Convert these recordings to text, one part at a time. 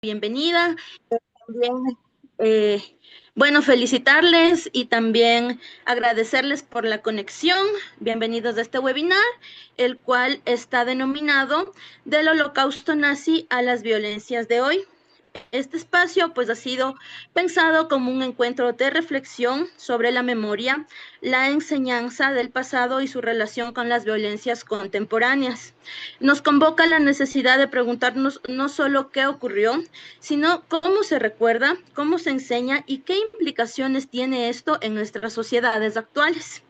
bienvenida. También, eh, bueno, felicitarles y también agradecerles por la conexión. Bienvenidos a este webinar, el cual está denominado Del Holocausto Nazi a las violencias de hoy. Este espacio pues ha sido pensado como un encuentro de reflexión sobre la memoria, la enseñanza del pasado y su relación con las violencias contemporáneas. Nos convoca la necesidad de preguntarnos no solo qué ocurrió, sino cómo se recuerda, cómo se enseña y qué implicaciones tiene esto en nuestras sociedades actuales.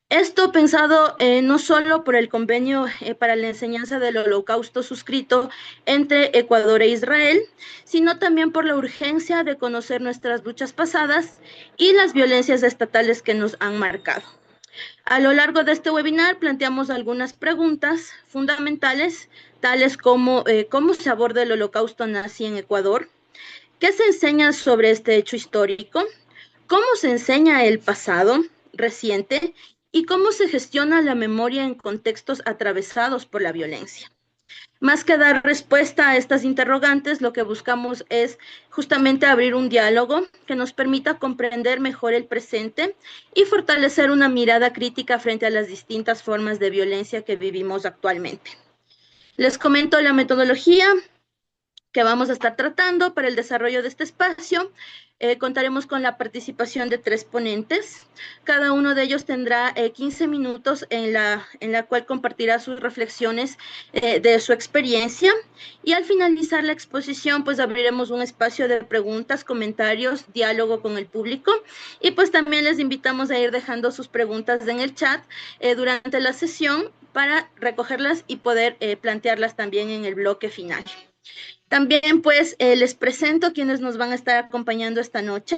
Esto pensado no solo por el convenio para la enseñanza del holocausto suscrito entre Ecuador e Israel, sino también por la urgencia de conocer nuestras luchas pasadas y las violencias estatales que nos han marcado. A lo largo de este webinar planteamos algunas preguntas fundamentales, tales como cómo se aborda el holocausto nazi en Ecuador, qué se enseña sobre este hecho histórico, cómo se enseña el pasado reciente y cómo se gestiona la memoria en contextos atravesados por la violencia. Más que dar respuesta a estas interrogantes, lo que buscamos es justamente abrir un diálogo que nos permita comprender mejor el presente y fortalecer una mirada crítica frente a las distintas formas de violencia que vivimos actualmente. Les comento la metodología que vamos a estar tratando para el desarrollo de este espacio. Contaremos con la participación de 3 ponentes. Cada uno de ellos tendrá 15 minutos en la cual compartirá sus reflexiones de su experiencia. Y al finalizar la exposición, pues abriremos un espacio de preguntas, comentarios, diálogo con el público. Y pues también les invitamos a ir dejando sus preguntas en el chat durante la sesión para recogerlas y poder plantearlas también en el bloque final. También pues les presento quienes nos van a estar acompañando esta noche.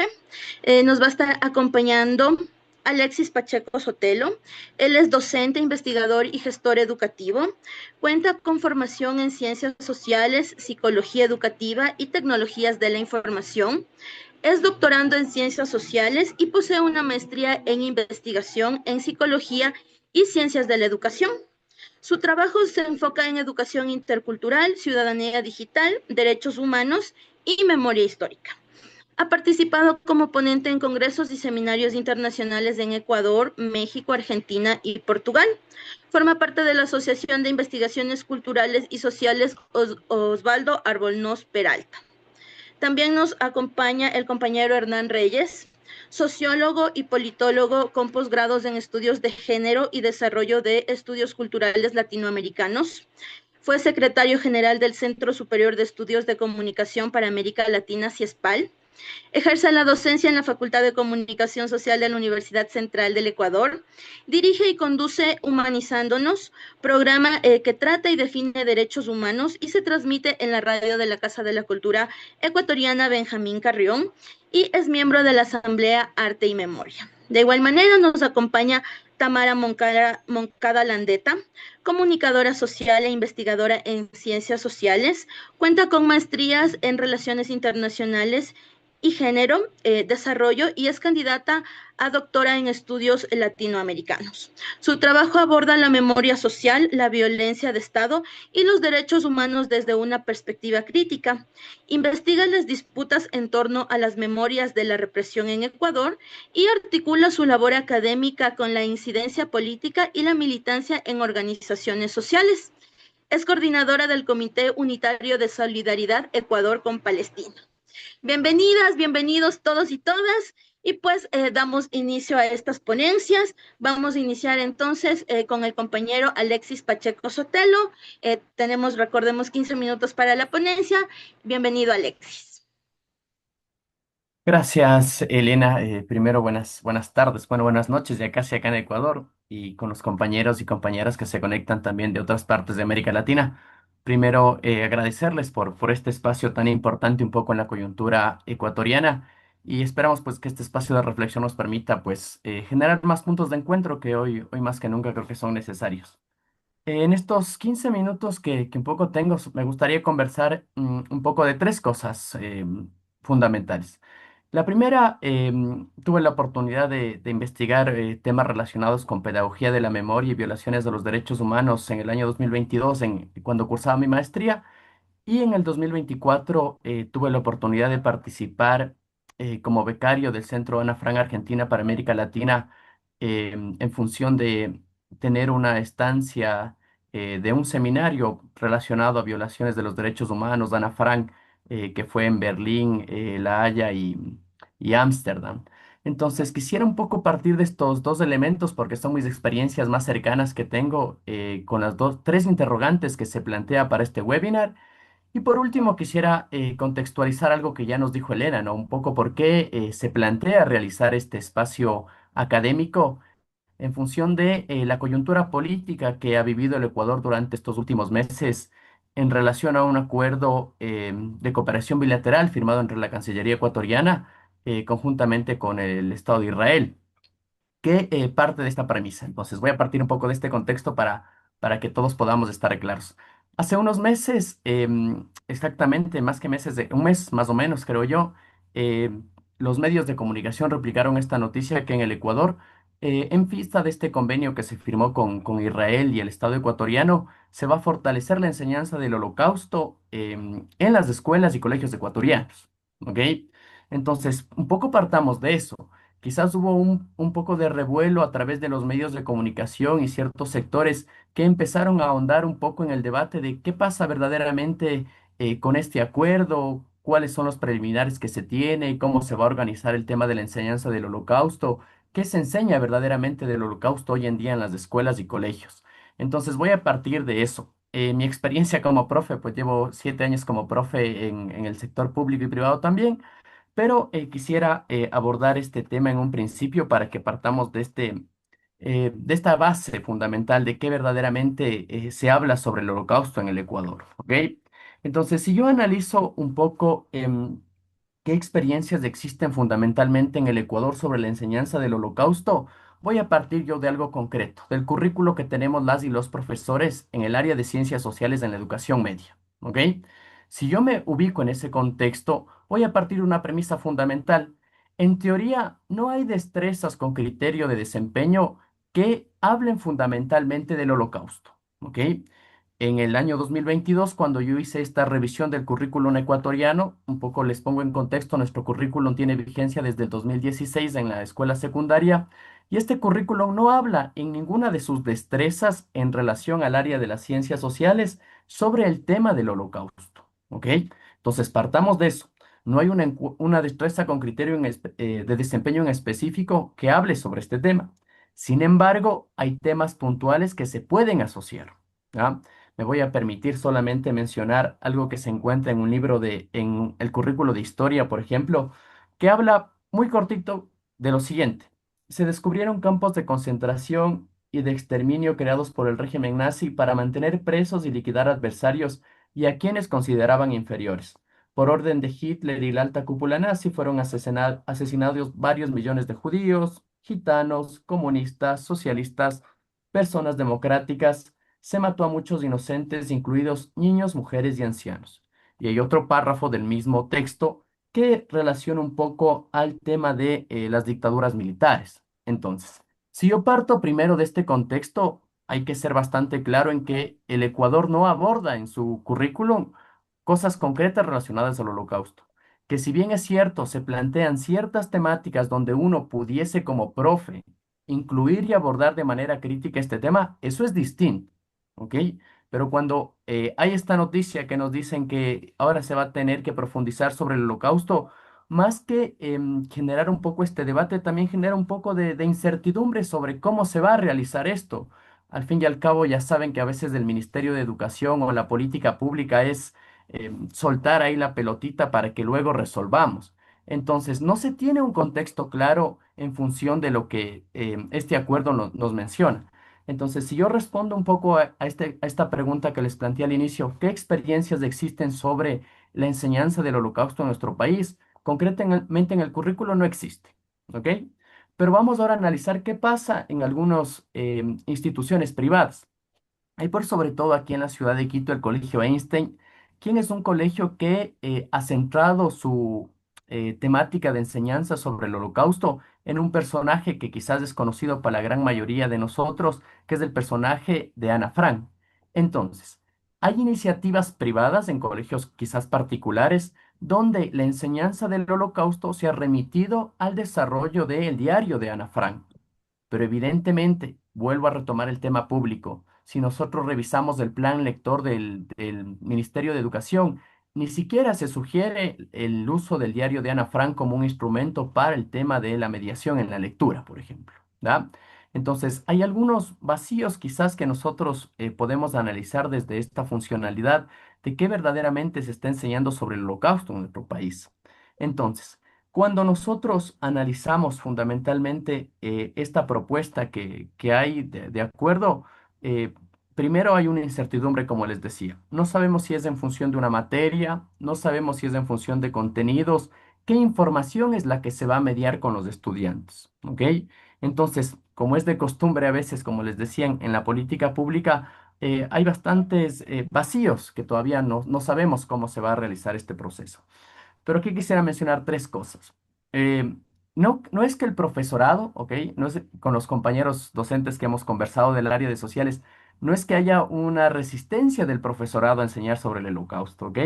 Nos va a estar acompañando Alexis Pacheco Sotelo. Él es docente, investigador y gestor educativo. Cuenta con formación en ciencias sociales, psicología educativa y tecnologías de la información. Es doctorando en ciencias sociales y posee una maestría en investigación en psicología y ciencias de la educación. Su trabajo se enfoca en educación intercultural, ciudadanía digital, derechos humanos y memoria histórica. Ha participado como ponente en congresos y seminarios internacionales en Ecuador, México, Argentina y Portugal. Forma parte de la Asociación de Investigaciones Culturales y Sociales Osvaldo Arbolnos Peralta. También nos acompaña el compañero Hernán Reyes, sociólogo y politólogo con posgrados en estudios de género y desarrollo de estudios culturales latinoamericanos. Fue secretario general del Centro Superior de Estudios de Comunicación para América Latina, CIESPAL. Ejerce la docencia en la Facultad de Comunicación Social de la Universidad Central del Ecuador. Dirige y conduce Humanizándonos, programa que trata y define derechos humanos y se transmite en la radio de la Casa de la Cultura Ecuatoriana Benjamín Carrión y es miembro de la Asamblea Arte y Memoria. De igual manera nos acompaña Tamara Moncada Landeta, comunicadora social e investigadora en ciencias sociales. Cuenta con maestrías en relaciones internacionales y género, desarrollo y es candidata a doctora en estudios latinoamericanos. Su trabajo aborda la memoria social, la violencia de Estado y los derechos humanos desde una perspectiva crítica. Investiga las disputas en torno a las memorias de la represión en Ecuador y articula su labor académica con la incidencia política y la militancia en organizaciones sociales. Es coordinadora del Comité Unitario de Solidaridad Ecuador con Palestina. Bienvenidas, bienvenidos todos y todas. Y pues damos inicio a estas ponencias. Vamos a iniciar entonces con el compañero Alexis Pacheco Sotelo. Tenemos, recordemos, 15 minutos para la ponencia. Bienvenido, Alexis. Gracias, Elena. Primero, buenas tardes, bueno, buenas noches, ya casi acá en Ecuador y con los compañeros y compañeras que se conectan también de otras partes de América Latina. Primero, agradecerles por este espacio tan importante un poco en la coyuntura ecuatoriana y esperamos pues que este espacio de reflexión nos permita pues generar más puntos de encuentro que hoy más que nunca creo que son necesarios. En estos 15 minutos que un poco tengo, me gustaría conversar un poco de tres cosas fundamentales. La primera, tuve la oportunidad de investigar temas relacionados con pedagogía de la memoria y violaciones de los derechos humanos en el año 2022, cuando cursaba mi maestría. Y en el 2024 tuve la oportunidad de participar como becario del Centro Ana Frank Argentina para América Latina en función de tener una estancia de un seminario relacionado a violaciones de los derechos humanos de Ana Frank, que fue en Berlín, La Haya y Ámsterdam. Entonces, quisiera un poco partir de estos dos elementos porque son mis experiencias más cercanas que tengo con las tres interrogantes que se plantea para este webinar. Y por último, quisiera contextualizar algo que ya nos dijo Elena, ¿no? Un poco por qué se plantea realizar este espacio académico en función de la coyuntura política que ha vivido el Ecuador durante estos últimos meses en relación a un acuerdo de cooperación bilateral firmado entre la Cancillería ecuatoriana conjuntamente con el Estado de Israel que parte de esta premisa. Entonces, voy a partir un poco de este contexto para que todos podamos estar claros. Hace unos meses, exactamente más que meses, de un mes más o menos, creo yo, los medios de comunicación replicaron esta noticia que en el Ecuador, en vista de este convenio que se firmó con Israel y el Estado ecuatoriano, se va a fortalecer la enseñanza del Holocausto en las escuelas y colegios ecuatorianos. ¿Ok? Entonces, un poco partamos de eso. Quizás hubo un poco de revuelo a través de los medios de comunicación y ciertos sectores que empezaron a ahondar un poco en el debate de qué pasa verdaderamente con este acuerdo, cuáles son los preliminares que se tiene, cómo se va a organizar el tema de la enseñanza del holocausto, qué se enseña verdaderamente del holocausto hoy en día en las escuelas y colegios. Entonces voy a partir de eso. Mi experiencia como profe, pues llevo 7 años como profe en el sector público y privado también. Pero quisiera abordar este tema en un principio para que partamos de esta base fundamental de qué verdaderamente se habla sobre el holocausto en el Ecuador, ¿ok? Entonces, si yo analizo un poco qué experiencias existen fundamentalmente en el Ecuador sobre la enseñanza del holocausto, voy a partir yo de algo concreto, del currículo que tenemos las y los profesores en el área de ciencias sociales en la educación media, ¿ok? Si yo me ubico en ese contexto, voy a partir de una premisa fundamental. En teoría, no hay destrezas con criterio de desempeño que hablen fundamentalmente del holocausto, ¿ok? En el año 2022, cuando yo hice esta revisión del currículum ecuatoriano, un poco les pongo en contexto, nuestro currículum tiene vigencia desde el 2016 en la escuela secundaria y este currículum no habla en ninguna de sus destrezas en relación al área de las ciencias sociales sobre el tema del holocausto. ¿Ok? Entonces, partamos de eso. No hay una destreza con criterio de desempeño en específico que hable sobre este tema. Sin embargo, hay temas puntuales que se pueden asociar. ¿Ya? Me voy a permitir solamente mencionar algo que se encuentra en un libro en el currículo de historia, por ejemplo, que habla muy cortito de lo siguiente. Se descubrieron campos de concentración y de exterminio creados por el régimen nazi para mantener presos y liquidar adversarios y a quienes consideraban inferiores. Por orden de Hitler y la alta cúpula nazi fueron asesinados varios millones de judíos, gitanos, comunistas, socialistas, personas democráticas. Se mató a muchos inocentes, incluidos niños, mujeres y ancianos. Y hay otro párrafo del mismo texto que relaciona un poco al tema de las dictaduras militares. Entonces, si yo parto primero de este contexto, hay que ser bastante claro en que el Ecuador no aborda en su currículum cosas concretas relacionadas al holocausto. Que si bien es cierto, se plantean ciertas temáticas donde uno pudiese como profe incluir y abordar de manera crítica este tema, eso es distinto, ¿ok? Pero cuando hay esta noticia que nos dicen que ahora se va a tener que profundizar sobre el holocausto, más que generar un poco este debate, también genera un poco de incertidumbre sobre cómo se va a realizar esto. Al fin y al cabo, ya saben que a veces el Ministerio de Educación o la política pública es soltar ahí la pelotita para que luego resolvamos. Entonces, no se tiene un contexto claro en función de lo que este acuerdo nos menciona. Entonces, si yo respondo un poco a esta pregunta que les planteé al inicio, ¿qué experiencias existen sobre la enseñanza del holocausto en nuestro país? Concretamente en el currículo no existe, ¿ok? Pero vamos ahora a analizar qué pasa en algunas instituciones privadas. Hay por sobre todo aquí en la ciudad de Quito el Colegio Einstein, quien es un colegio que ha centrado su temática de enseñanza sobre el holocausto en un personaje que quizás es conocido para la gran mayoría de nosotros, que es el personaje de Ana Frank. Entonces, Hay iniciativas privadas en colegios quizás particulares donde la enseñanza del Holocausto se ha remitido al desarrollo del diario de Ana Frank. Pero evidentemente, vuelvo a retomar el tema público. Si nosotros revisamos el plan lector del Ministerio de Educación, ni siquiera se sugiere el uso del diario de Ana Frank como un instrumento para el tema de la mediación en la lectura, por ejemplo. ¿Da? Entonces, hay algunos vacíos quizás que nosotros podemos analizar desde esta funcionalidad de qué verdaderamente se está enseñando sobre el holocausto en nuestro país. Entonces, cuando nosotros analizamos fundamentalmente esta propuesta que hay de acuerdo, eh, primero hay una incertidumbre, como les decía. No sabemos si es en función de una materia, no sabemos si es en función de contenidos, qué información es la que se va a mediar con los estudiantes, ¿ok? Entonces, como es de costumbre a veces, como les decían, en la política pública, hay bastantes vacíos que todavía no sabemos cómo se va a realizar este proceso. Pero aquí quisiera mencionar tres cosas. Eh, no es que el profesorado, ¿ok? No es con los compañeros docentes que hemos conversado del área de sociales, no es que haya una resistencia del profesorado a enseñar sobre el holocausto, ¿ok?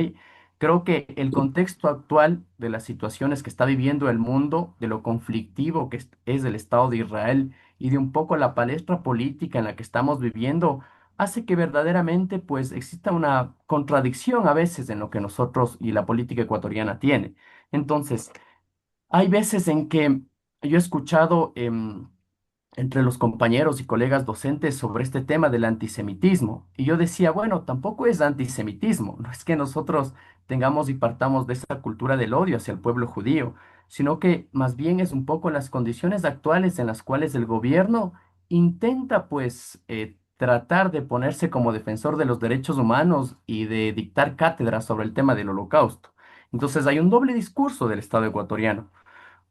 Creo que el contexto actual de las situaciones que está viviendo el mundo, de lo conflictivo que es el Estado de Israel y de un poco la palestra política en la que estamos viviendo, hace que verdaderamente pues exista una contradicción a veces en lo que nosotros y la política ecuatoriana tiene. Entonces, hay veces en que yo he escuchado entre los compañeros y colegas docentes sobre este tema del antisemitismo. Y yo decía, bueno, tampoco es antisemitismo, no es que nosotros tengamos y partamos de esa cultura del odio hacia el pueblo judío, sino que más bien es un poco las condiciones actuales en las cuales el gobierno intenta pues tratar de ponerse como defensor de los derechos humanos y de dictar cátedra sobre el tema del holocausto. Entonces hay un doble discurso del Estado ecuatoriano.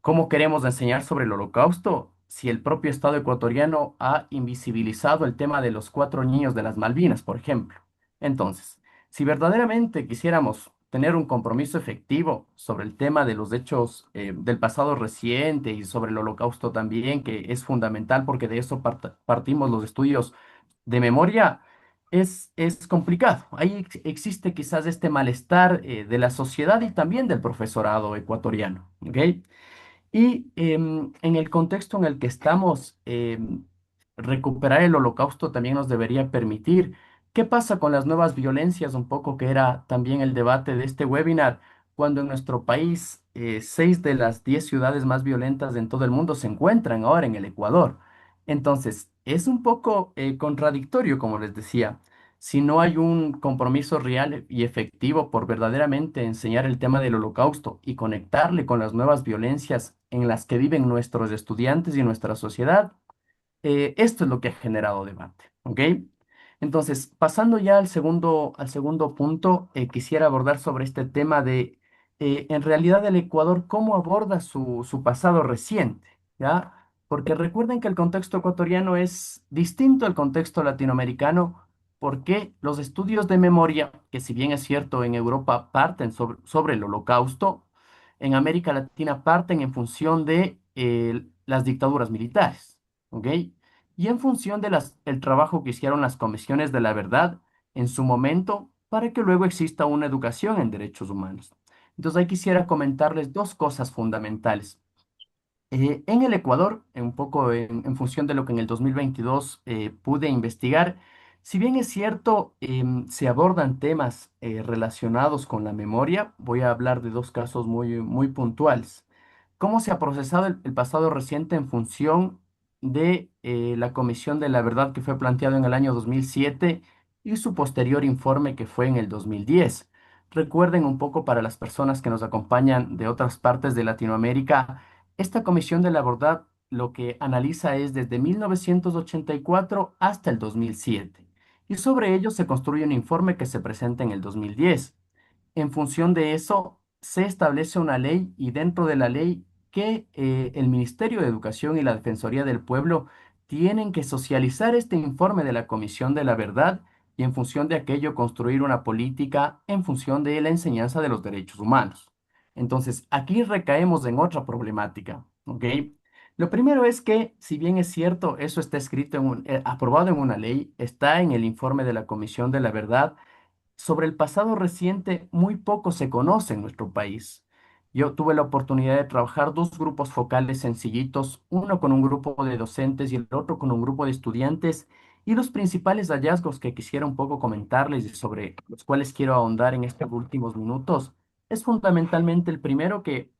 ¿Cómo queremos enseñar sobre el holocausto si el propio Estado ecuatoriano ha invisibilizado el tema de los 4 niños de las Malvinas, por ejemplo? Entonces, si verdaderamente quisiéramos tener un compromiso efectivo sobre el tema de los hechos del pasado reciente y sobre el holocausto también, que es fundamental porque de eso partimos los estudios de memoria, es complicado. Ahí existe quizás este malestar de la sociedad y también del profesorado ecuatoriano. ¿Ok? Y en el contexto en el que estamos, recuperar el holocausto también nos debería permitir. ¿Qué pasa con las nuevas violencias? Un poco que era también el debate de este webinar, cuando en nuestro país 6 de las 10 ciudades más violentas en todo el mundo se encuentran ahora en el Ecuador. Entonces, es un poco contradictorio, como les decía. Si no hay un compromiso real y efectivo por verdaderamente enseñar el tema del holocausto y conectarle con las nuevas violencias en las que viven nuestros estudiantes y nuestra sociedad, esto es lo que ha generado debate, ¿ok? Entonces, pasando ya al segundo punto, quisiera abordar sobre este tema de, en realidad, el Ecuador, cómo aborda su pasado reciente, ¿ya? Porque recuerden que el contexto ecuatoriano es distinto al contexto latinoamericano, porque los estudios de memoria, que si bien es cierto en Europa parten sobre el Holocausto, en América Latina parten en función de las dictaduras militares. ¿Ok? Y en función de el trabajo que hicieron las comisiones de la verdad en su momento para que luego exista una educación en derechos humanos. Entonces ahí quisiera comentarles dos cosas fundamentales. En el Ecuador, un poco en función de lo que en el 2022 pude investigar, si bien es cierto, se abordan temas relacionados con la memoria, voy a hablar de dos casos muy puntuales. ¿Cómo se ha procesado el pasado reciente en función de la Comisión de la Verdad que fue planteado en el año 2007 y su posterior informe que fue en el 2010? Recuerden un poco para las personas que nos acompañan de otras partes de Latinoamérica, esta Comisión de la Verdad lo que analiza es desde 1984 hasta el 2007 y sobre ello se construye un informe que se presenta en el 2010. En función de eso, se establece una ley y dentro de la ley que el Ministerio de Educación y la Defensoría del Pueblo tienen que socializar este informe de la Comisión de la Verdad y en función de aquello construir una política en función de la enseñanza de los derechos humanos. Entonces, aquí recaemos en otra problemática, ¿ok? Lo primero es que, si bien es cierto, eso está escrito aprobado en una ley, está en el informe de la Comisión de la Verdad, sobre el pasado reciente muy poco se conoce en nuestro país. Yo tuve la oportunidad de trabajar dos grupos focales sencillitos, uno con un grupo de docentes y el otro con un grupo de estudiantes, y los principales hallazgos que quisiera un poco comentarles y sobre los cuales quiero ahondar en estos últimos minutos es fundamentalmente el primero, que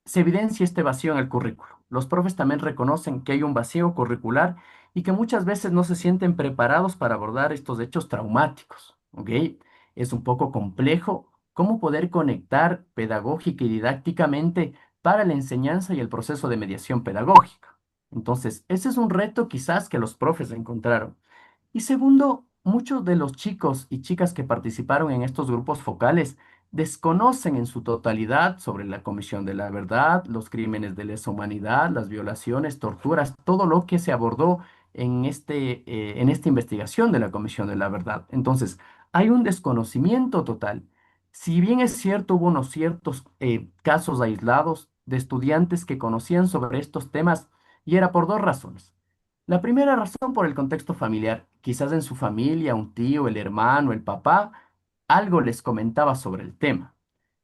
se evidencia este vacío en el currículo. Los profes también reconocen que hay un vacío curricular y que muchas veces no se sienten preparados para abordar estos hechos traumáticos. ¿Ok? Es un poco complejo cómo poder conectar pedagógica y didácticamente para la enseñanza y el proceso de mediación pedagógica. Entonces, ese es un reto quizás que los profes encontraron. Y segundo, muchos de los chicos y chicas que participaron en estos grupos focales desconocen en su totalidad sobre la Comisión de la Verdad, los crímenes de lesa humanidad, las violaciones, torturas, todo lo que se abordó en esta investigación de la Comisión de la Verdad. Entonces, hay un desconocimiento total. Si bien es cierto, hubo unos ciertos casos aislados de estudiantes que conocían sobre estos temas, y era por dos razones. La primera razón por el contexto familiar. Quizás en su familia, un tío, el hermano, el papá, algo les comentaba sobre el tema.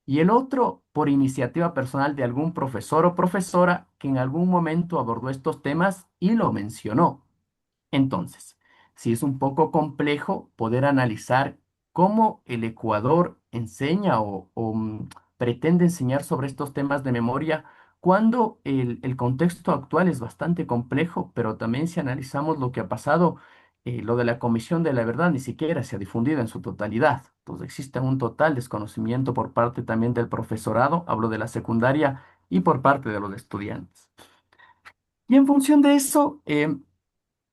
Y el otro por iniciativa personal de algún profesor o profesora que en algún momento abordó estos temas y lo mencionó. Entonces, sí es un poco complejo poder analizar cómo el Ecuador enseña o pretende enseñar sobre estos temas de memoria cuando el contexto actual es bastante complejo, pero también si analizamos lo que ha pasado, lo de la Comisión de la Verdad ni siquiera se ha difundido en su totalidad. Entonces existe un total desconocimiento por parte también del profesorado, hablo de la secundaria, y por parte de los estudiantes. Y en función de eso,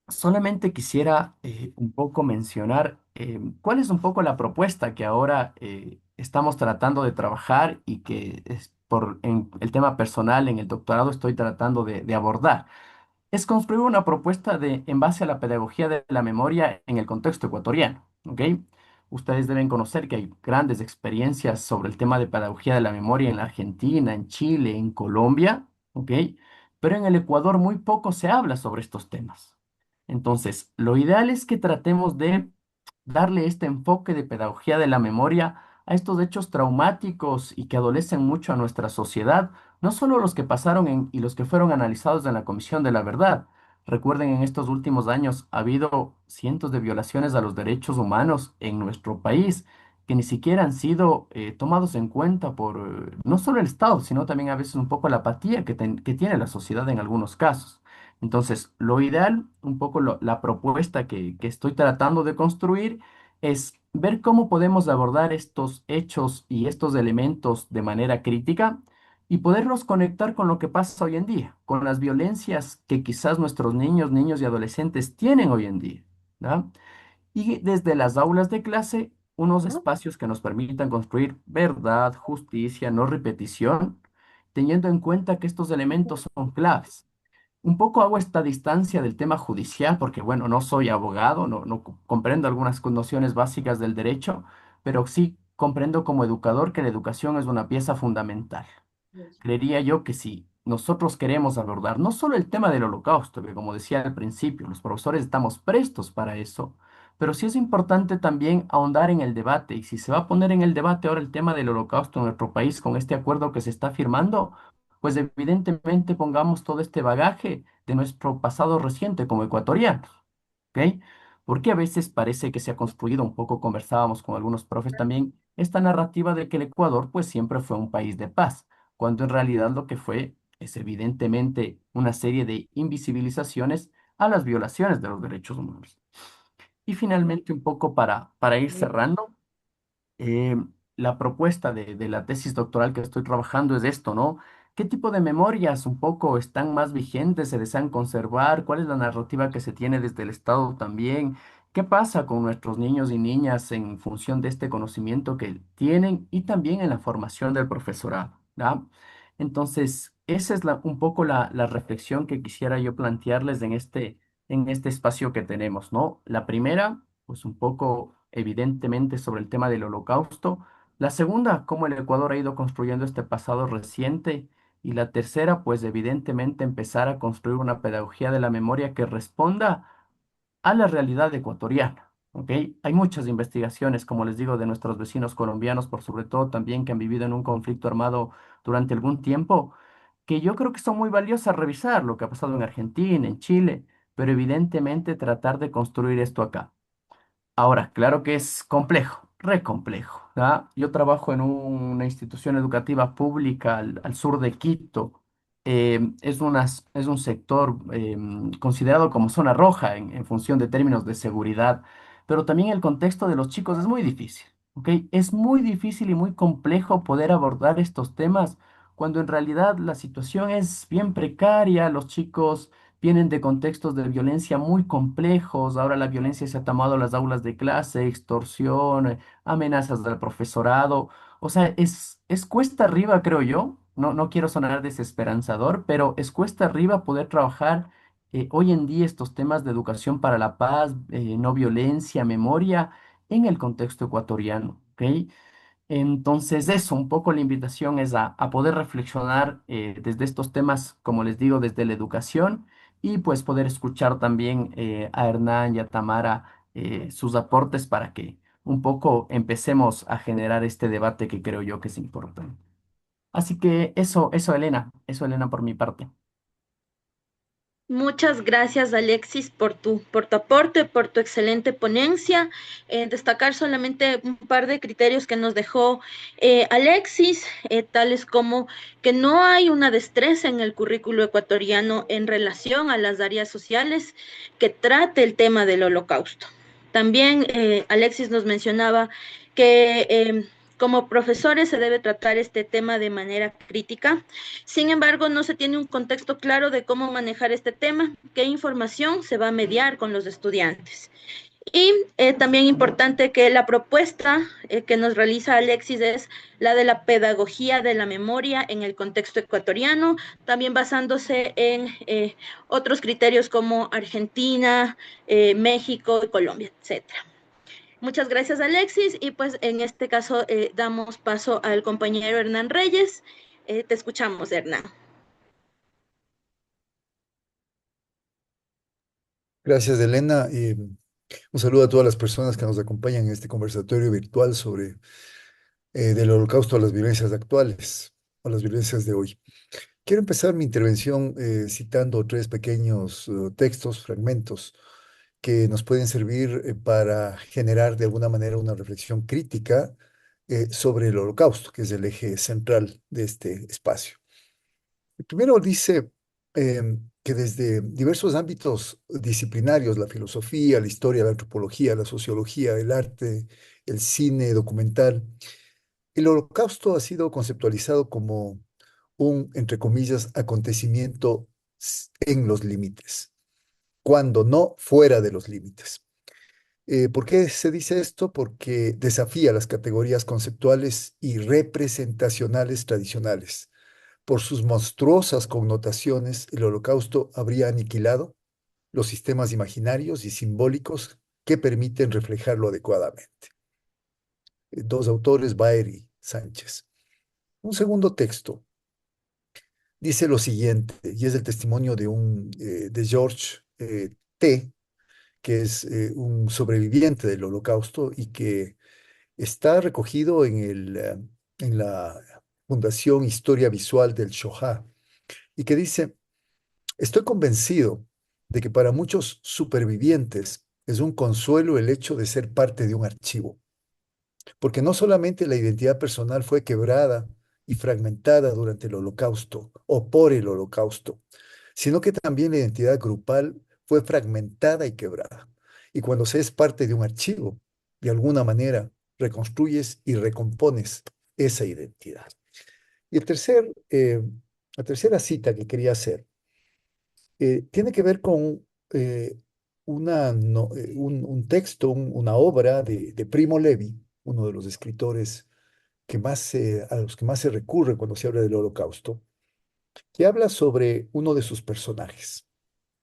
solamente quisiera un poco mencionar cuál es un poco la propuesta que ahora estamos tratando de trabajar y que es en el tema personal, en el doctorado, estoy tratando de abordar. Es construir una propuesta en base a la pedagogía de la memoria en el contexto ecuatoriano. ¿Ok? Ustedes deben conocer que hay grandes experiencias sobre el tema de pedagogía de la memoria en la Argentina, en Chile, en Colombia. ¿Ok? Pero en el Ecuador muy poco se habla sobre estos temas. Entonces, lo ideal es que tratemos de darle este enfoque de pedagogía de la memoria a estos hechos traumáticos y que adolecen mucho a nuestra sociedad, no solo los que pasaron y los que fueron analizados en la Comisión de la Verdad. Recuerden, en estos últimos años ha habido cientos de violaciones a los derechos humanos en nuestro país que ni siquiera han sido tomados en cuenta por no solo el Estado, sino también a veces un poco la apatía que tiene la sociedad en algunos casos. Entonces, lo ideal, un poco la propuesta que estoy tratando de construir es ver cómo podemos abordar estos hechos y estos elementos de manera crítica y poderlos conectar con lo que pasa hoy en día, con las violencias que quizás nuestros niños y adolescentes tienen hoy en día, ¿no? Y desde las aulas de clase, unos espacios que nos permitan construir verdad, justicia, no repetición, teniendo en cuenta que estos elementos son claves. Un poco hago esta distancia del tema judicial porque, bueno, no soy abogado, no comprendo algunas nociones básicas del derecho, pero sí comprendo como educador que la educación es una pieza fundamental. Creería yo que si nosotros queremos abordar no solo el tema del holocausto, que como decía al principio, los profesores estamos prestos para eso, pero sí es importante también ahondar en el debate. Y si se va a poner en el debate ahora el tema del holocausto en nuestro país con este acuerdo que se está firmando, pues evidentemente pongamos todo este bagaje de nuestro pasado reciente como ecuatorianos. ¿Ok? Porque a veces parece que se ha construido, un poco conversábamos con algunos profes también, esta narrativa de que el Ecuador pues siempre fue un país de paz, cuando en realidad lo que fue es evidentemente una serie de invisibilizaciones a las violaciones de los derechos humanos. Y finalmente, un poco para ir cerrando, eh, la propuesta de la tesis doctoral que estoy trabajando es esto, ¿no? ¿Qué tipo de memorias un poco están más vigentes, se desean conservar? ¿Cuál es la narrativa que se tiene desde el Estado también? ¿Qué pasa con nuestros niños y niñas en función de este conocimiento que tienen y también en la formación del profesorado? ¿Ya? Entonces, esa es un poco la reflexión que quisiera yo plantearles en este espacio que tenemos, ¿no? La primera pues un poco evidentemente sobre el tema del holocausto. La segunda, cómo el Ecuador ha ido construyendo este pasado reciente. Y la tercera, pues evidentemente empezar a construir una pedagogía de la memoria que responda a la realidad ecuatoriana. ¿ok? Hay muchas investigaciones, como les digo, de nuestros vecinos colombianos, por sobre todo también que han vivido en un conflicto armado durante algún tiempo, que yo creo que son muy valiosas revisar lo que ha pasado en Argentina, en Chile, pero evidentemente tratar de construir esto acá. Ahora, claro que es complejo, re complejo, ¿ya? Yo trabajo en una institución educativa pública al sur de Quito. Es un sector considerado como zona roja en función de términos de seguridad, pero también el contexto de los chicos es muy difícil, ¿ok? Es muy difícil y muy complejo poder abordar estos temas cuando en realidad la situación es bien precaria, los chicos vienen de contextos de violencia muy complejos. Ahora la violencia se ha tomado las aulas de clase, extorsión, amenazas del profesorado. O sea, es cuesta arriba, creo yo. No quiero sonar desesperanzador, pero es cuesta arriba poder trabajar hoy en día estos temas de educación para la paz, no violencia, memoria, en el contexto ecuatoriano. ¿Ok? Entonces, eso, un poco la invitación es a poder reflexionar desde estos temas, como les digo, desde la educación y pues poder escuchar también a Hernán y a Tamara sus aportes para que un poco empecemos a generar este debate que creo yo que es importante. Así que eso, Elena, por mi parte. Muchas gracias, Alexis, por tu aporte, por tu excelente ponencia. Destacar solamente un par de criterios que nos dejó Alexis, tales como que no hay una destreza en el currículo ecuatoriano en relación a las áreas sociales que trate el tema del holocausto. También Alexis nos mencionaba que como profesores se debe tratar este tema de manera crítica. Sin embargo, no se tiene un contexto claro de cómo manejar este tema, qué información se va a mediar con los estudiantes. Y también importante que la propuesta que nos realiza Alexis es la de la pedagogía de la memoria en el contexto ecuatoriano, también basándose en otros criterios como Argentina, México, Colombia, etcétera. Muchas gracias, Alexis. Y pues en este caso damos paso al compañero Hernán Reyes. Te escuchamos, Hernán. Gracias, Elena, y un saludo a todas las personas que nos acompañan en este conversatorio virtual sobre del holocausto a las violencias actuales, a las violencias de hoy. Quiero empezar mi intervención citando tres pequeños textos, fragmentos, que nos pueden servir para generar de alguna manera una reflexión crítica sobre el holocausto, que es el eje central de este espacio. El primero dice que desde diversos ámbitos disciplinarios, la filosofía, la historia, la antropología, la sociología, el arte, el cine documental, el holocausto ha sido conceptualizado como un, entre comillas, acontecimiento en los límites, cuando no fuera de los límites. ¿Por qué se dice esto? Porque desafía las categorías conceptuales y representacionales tradicionales. Por sus monstruosas connotaciones, el Holocausto habría aniquilado los sistemas imaginarios y simbólicos que permiten reflejarlo adecuadamente. Dos autores, Baer y Sánchez. Un segundo texto dice lo siguiente, y es el testimonio de George T., que es un sobreviviente del Holocausto y que está recogido en la Fundación Historia Visual del Shoah, y que dice: estoy convencido de que para muchos supervivientes es un consuelo el hecho de ser parte de un archivo, porque no solamente la identidad personal fue quebrada y fragmentada durante el Holocausto o por el Holocausto, sino que también la identidad grupal fue fragmentada y quebrada. Y cuando se es parte de un archivo, de alguna manera reconstruyes y recompones esa identidad. Y la tercera cita que quería hacer tiene que ver con un texto, una obra de Primo Levi, uno de los escritores a los que más se recurre cuando se habla del Holocausto, que habla sobre uno de sus personajes,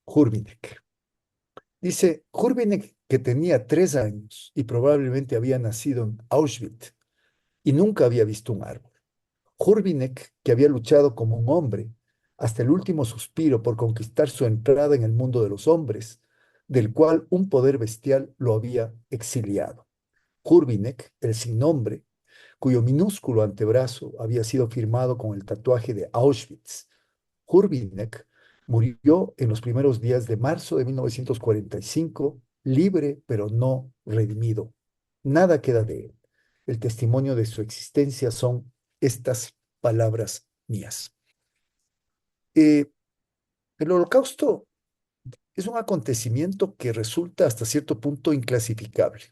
Hurbinek. Dice, Hurbinek, que tenía 3 años y probablemente había nacido en Auschwitz y nunca había visto un árbol. Hurbinek, que había luchado como un hombre hasta el último suspiro por conquistar su entrada en el mundo de los hombres, del cual un poder bestial lo había exiliado. Hurbinek, el sin nombre, cuyo minúsculo antebrazo había sido firmado con el tatuaje de Auschwitz. Hurbinek murió en los primeros días de marzo de 1945, libre pero no redimido. Nada queda de él. El testimonio de su existencia son estas palabras mías. Eh, el Holocausto es un acontecimiento que resulta hasta cierto punto inclasificable.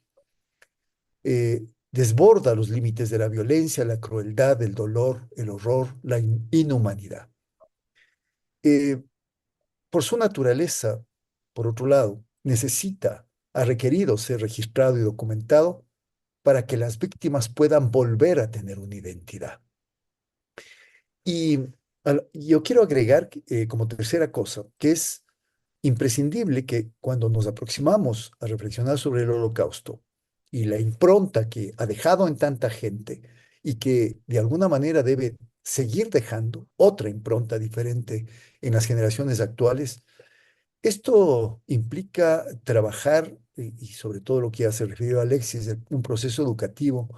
Desborda los límites de la violencia, la crueldad, el dolor, el horror, la inhumanidad. Eh, por su naturaleza, por otro lado, ha requerido ser registrado y documentado para que las víctimas puedan volver a tener una identidad. Y yo quiero agregar como tercera cosa, que es imprescindible que cuando nos aproximamos a reflexionar sobre el Holocausto y la impronta que ha dejado en tanta gente y que de alguna manera debe seguir dejando otra impronta diferente en las generaciones actuales, esto implica trabajar, y sobre todo lo que ya se refirió Alexis, un proceso educativo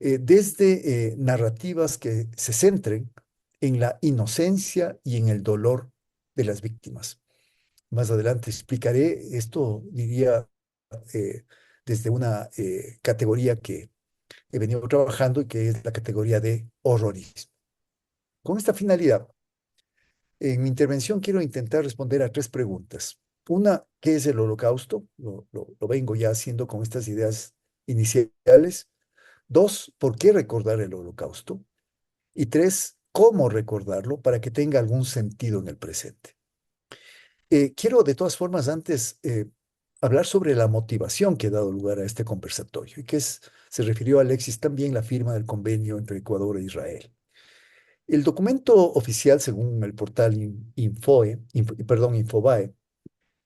desde narrativas que se centren en la inocencia y en el dolor de las víctimas. Más adelante explicaré esto, diría, eh, desde una categoría que he venido trabajando y que es la categoría de horrorismo. Con esta finalidad, en mi intervención quiero intentar responder a tres preguntas. Una, ¿qué es el holocausto? Lo vengo ya haciendo con estas ideas iniciales. Dos, ¿por qué recordar el holocausto? Y tres, ¿cómo recordarlo para que tenga algún sentido en el presente? Quiero de todas formas antes hablar sobre la motivación que ha dado lugar a este conversatorio y se refirió a Alexis también la firma del convenio entre Ecuador e Israel. El documento oficial, según el portal Infobae,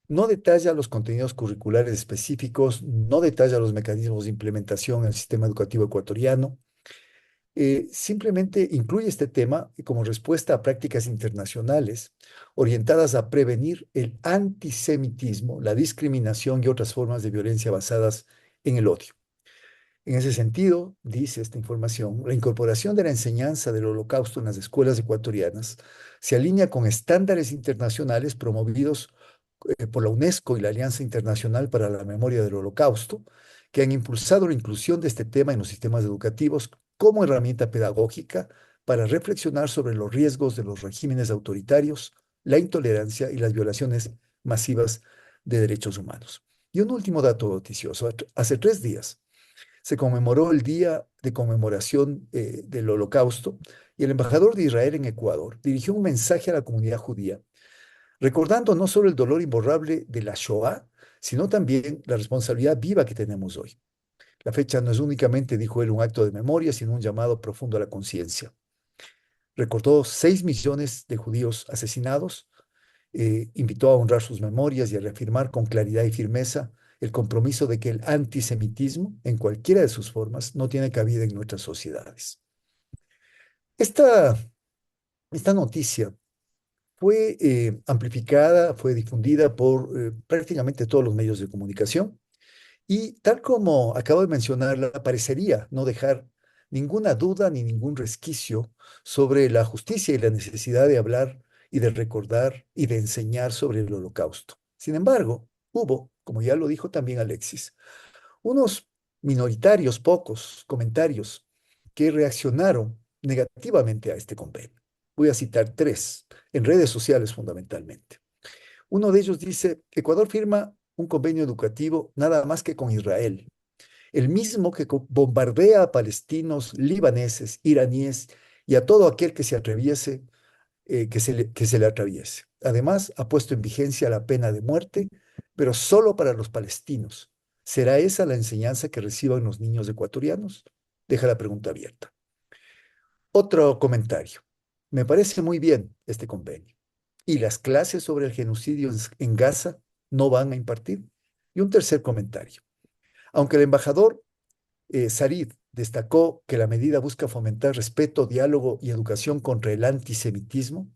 no detalla los contenidos curriculares específicos, no detalla los mecanismos de implementación en el sistema educativo ecuatoriano, simplemente incluye este tema como respuesta a prácticas internacionales orientadas a prevenir el antisemitismo, la discriminación y otras formas de violencia basadas en el odio. En ese sentido, dice esta información, la incorporación de la enseñanza del Holocausto en las escuelas ecuatorianas se alinea con estándares internacionales promovidos por la UNESCO y la Alianza Internacional para la Memoria del Holocausto, que han impulsado la inclusión de este tema en los sistemas educativos como herramienta pedagógica para reflexionar sobre los riesgos de los regímenes autoritarios, la intolerancia y las violaciones masivas de derechos humanos. Y un último dato noticioso. Hace 3 días se conmemoró el Día de Conmemoración del Holocausto y el embajador de Israel en Ecuador dirigió un mensaje a la comunidad judía recordando no solo el dolor imborrable de la Shoah, sino también la responsabilidad viva que tenemos hoy. La fecha no es únicamente, dijo él, un acto de memoria, sino un llamado profundo a la conciencia. Recordó 6 millones de judíos asesinados, invitó a honrar sus memorias y a reafirmar con claridad y firmeza el compromiso de que el antisemitismo, en cualquiera de sus formas, no tiene cabida en nuestras sociedades. Esta, esta noticia fue amplificada, fue difundida por prácticamente todos los medios de comunicación y tal como acabo de mencionarla, parecería no dejar ninguna duda ni ningún resquicio sobre la justicia y la necesidad de hablar y de recordar y de enseñar sobre el holocausto. Sin embargo, hubo, como ya lo dijo también Alexis, unos minoritarios, pocos comentarios que reaccionaron negativamente a este convenio. Voy a citar tres, en redes sociales fundamentalmente. Uno de ellos dice, Ecuador firma un convenio educativo nada más que con Israel, el mismo que bombardea a palestinos, libaneses, iraníes y a todo aquel que se atreviese, que se le atraviese. Además, ha puesto en vigencia la pena de muerte, pero solo para los palestinos. ¿Será esa la enseñanza que reciban los niños ecuatorianos? Deja la pregunta abierta. Otro comentario. Me parece muy bien este convenio. ¿Y las clases sobre el genocidio en Gaza no van a impartir? Y un tercer comentario. Aunque el embajador Zarif destacó que la medida busca fomentar respeto, diálogo y educación contra el antisemitismo,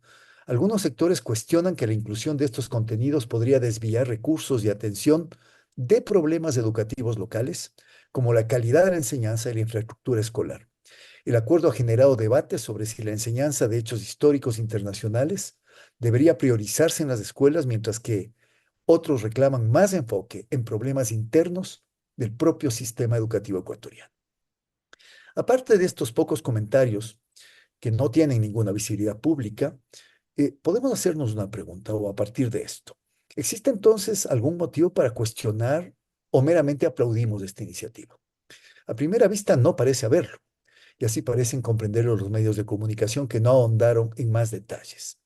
Algunos sectores cuestionan que la inclusión de estos contenidos podría desviar recursos y atención de problemas educativos locales, como la calidad de la enseñanza y la infraestructura escolar. El acuerdo ha generado debates sobre si la enseñanza de hechos históricos internacionales debería priorizarse en las escuelas, mientras que otros reclaman más enfoque en problemas internos del propio sistema educativo ecuatoriano. Aparte de estos pocos comentarios que no tienen ninguna visibilidad pública, podemos hacernos una pregunta o a partir de esto. ¿Existe entonces algún motivo para cuestionar o meramente aplaudimos esta iniciativa? A primera vista no parece haberlo, y así parecen comprenderlo los medios de comunicación que no ahondaron en más detalles.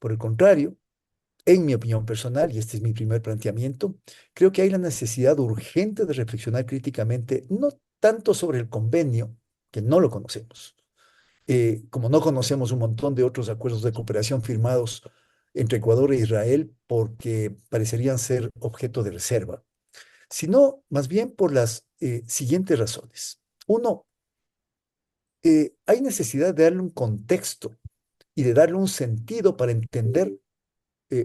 Por el contrario, en mi opinión personal, y este es mi primer planteamiento, creo que hay la necesidad urgente de reflexionar críticamente, no tanto sobre el convenio, que no lo conocemos, como no conocemos un montón de otros acuerdos de cooperación firmados entre Ecuador e Israel porque parecerían ser objeto de reserva, sino más bien por las siguientes razones. Uno, hay necesidad de darle un contexto y de darle un sentido para entender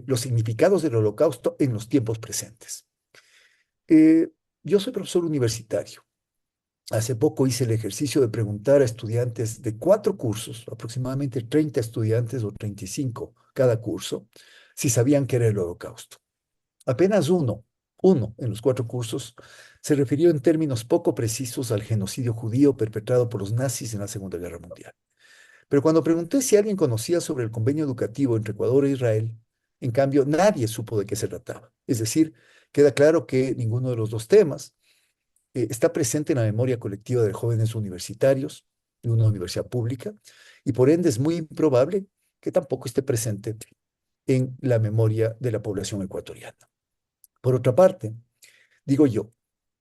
los significados del Holocausto en los tiempos presentes. Eh, yo soy profesor universitario. Hace poco hice el ejercicio de preguntar a estudiantes de 4 cursos, aproximadamente 30 estudiantes o 35 cada curso, si sabían qué era el Holocausto. Apenas uno en los 4 cursos, se refirió en términos poco precisos al genocidio judío perpetrado por los nazis en la Segunda Guerra Mundial. Pero cuando pregunté si alguien conocía sobre el convenio educativo entre Ecuador e Israel, en cambio, nadie supo de qué se trataba. Es decir, queda claro que ninguno de los dos temas está presente en la memoria colectiva de jóvenes universitarios de una universidad pública, y por ende es muy improbable que tampoco esté presente en la memoria de la población ecuatoriana. Por otra parte, digo yo,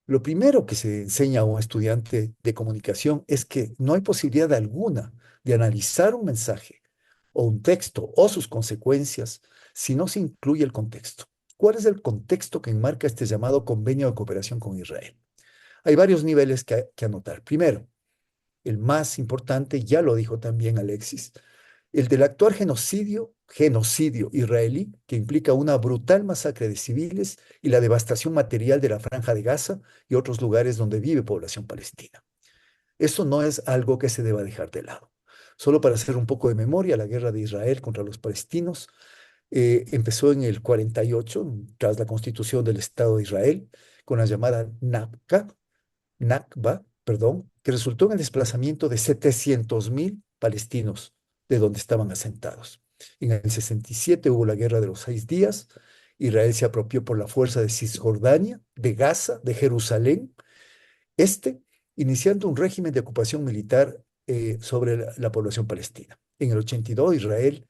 lo primero que se enseña a un estudiante de comunicación es que no hay posibilidad alguna de analizar un mensaje o un texto o sus consecuencias si no se incluye el contexto. ¿Cuál es el contexto que enmarca este llamado convenio de cooperación con Israel? Hay varios niveles que anotar. Primero, el más importante, ya lo dijo también Alexis, el del actual genocidio israelí, que implica una brutal masacre de civiles y la devastación material de la Franja de Gaza y otros lugares donde vive población palestina. Eso no es algo que se deba dejar de lado. Solo para hacer un poco de memoria, la guerra de Israel contra los palestinos empezó en el 48, tras la constitución del Estado de Israel, con la llamada Nakba, perdón, que resultó en el desplazamiento de 700.000 palestinos de donde estaban asentados. En el 67 hubo la Guerra de los 6 días. Israel se apropió por la fuerza de Cisjordania, de Gaza, de Jerusalén, este, iniciando un régimen de ocupación militar sobre la población palestina. En el 82, Israel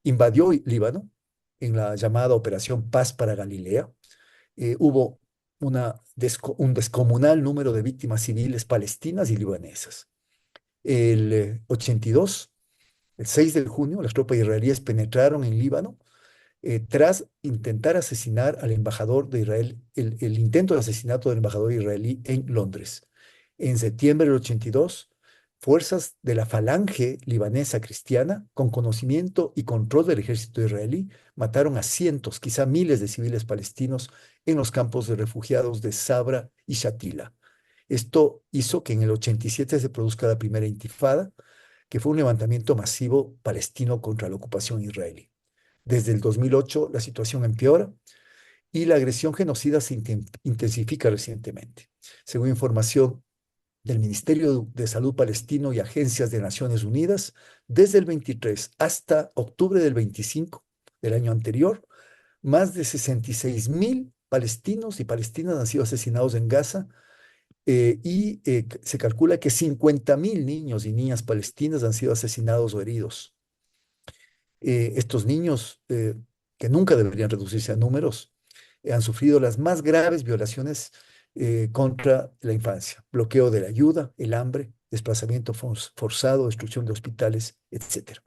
invadió Líbano en la llamada Operación Paz para Galilea. Hubo un descomunal número de víctimas civiles palestinas y libanesas. El 82, el 6 de junio, las tropas israelíes penetraron en Líbano tras intentar asesinar al embajador de Israel, el intento de asesinato del embajador israelí en Londres. En septiembre del 82, fuerzas de la falange libanesa cristiana, con conocimiento y control del ejército israelí, mataron a cientos, quizá miles de civiles palestinos en los campos de refugiados de Sabra y Shatila. Esto hizo que en el 87 se produzca la primera intifada, que fue un levantamiento masivo palestino contra la ocupación israelí. Desde el 2008 la situación empeora y la agresión genocida se intensifica recientemente. Según información del Ministerio de Salud palestino y agencias de Naciones Unidas, desde el 23 hasta octubre del 25 del año anterior, más de 66.000 palestinos y palestinas han sido asesinados en Gaza, se calcula que 50.000 niños y niñas palestinas han sido asesinados o heridos. Estos niños, que nunca deberían reducirse a números, han sufrido las más graves violaciones contra la infancia: bloqueo de la ayuda, el hambre, desplazamiento forzado, destrucción de hospitales, etcétera.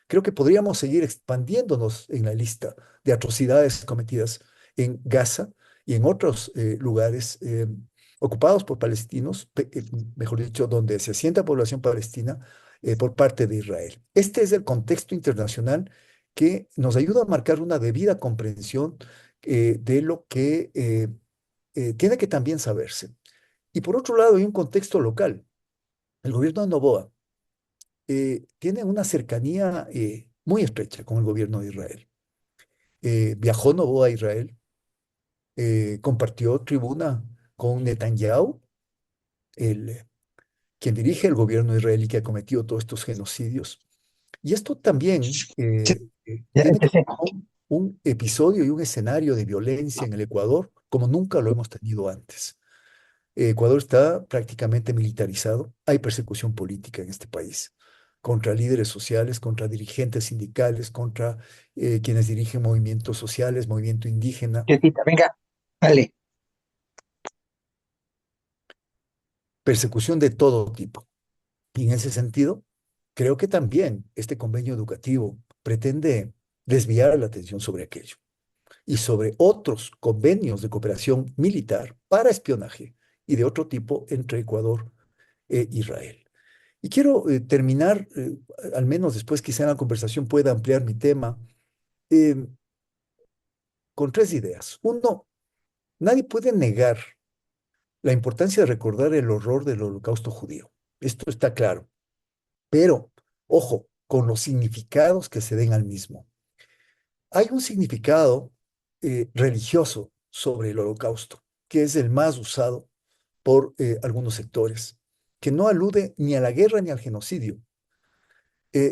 Creo que podríamos seguir expandiéndonos en la lista de atrocidades cometidas en Gaza y en otros lugares ocupados por palestinos, mejor dicho, donde se asienta población palestina por parte de Israel. Este es el contexto internacional que nos ayuda a marcar una debida comprensión de lo que tiene que también saberse. Y por otro lado, hay un contexto local. El gobierno de Noboa tiene una cercanía muy estrecha con el gobierno de Israel. Viajó Noboa a Israel, compartió tribuna con Netanyahu, el, quien dirige el gobierno israelí que ha cometido todos estos genocidios. Y esto también Sí, ya tiene que ver empecé. con un episodio y un escenario de violencia en el Ecuador como nunca lo hemos tenido antes. Ecuador está prácticamente militarizado. Hay persecución política en este país contra líderes sociales, contra dirigentes sindicales, contra quienes dirigen movimientos sociales, movimiento indígena, Quietita, venga, dale. persecución de todo tipo. Y en ese sentido, creo que también este convenio educativo pretende desviar la atención sobre aquello y sobre otros convenios de cooperación militar para espionaje y de otro tipo entre Ecuador e Israel. Y quiero terminar, al menos después quizá en la conversación pueda ampliar mi tema, eh, con tres ideas. Uno, nadie puede negar la importancia de recordar el horror del holocausto judío. Esto está claro. Pero, ojo, con los significados que se den al mismo. Hay un significado religioso sobre el holocausto, que es el más usado por algunos sectores, que no alude ni a la guerra ni al genocidio,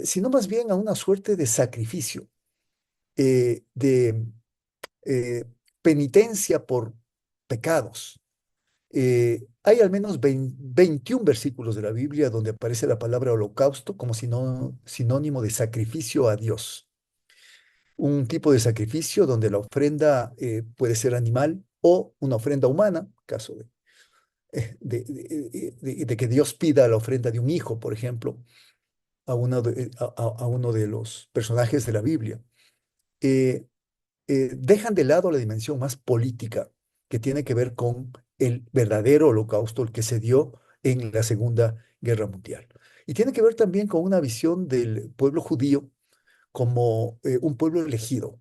sino más bien a una suerte de sacrificio, de penitencia por pecados. Hay al menos 21 versículos de la Biblia donde aparece la palabra holocausto como sinónimo de sacrificio a Dios. Un tipo de sacrificio donde la ofrenda puede ser animal o una ofrenda humana, caso de que Dios pida la ofrenda de un hijo, por ejemplo, a uno de los personajes de la Biblia. Eh, Dejan de lado la dimensión más política que tiene que ver con el verdadero holocausto, el que se dio en la Segunda Guerra Mundial. Y tiene que ver también con una visión del pueblo judío como un pueblo elegido,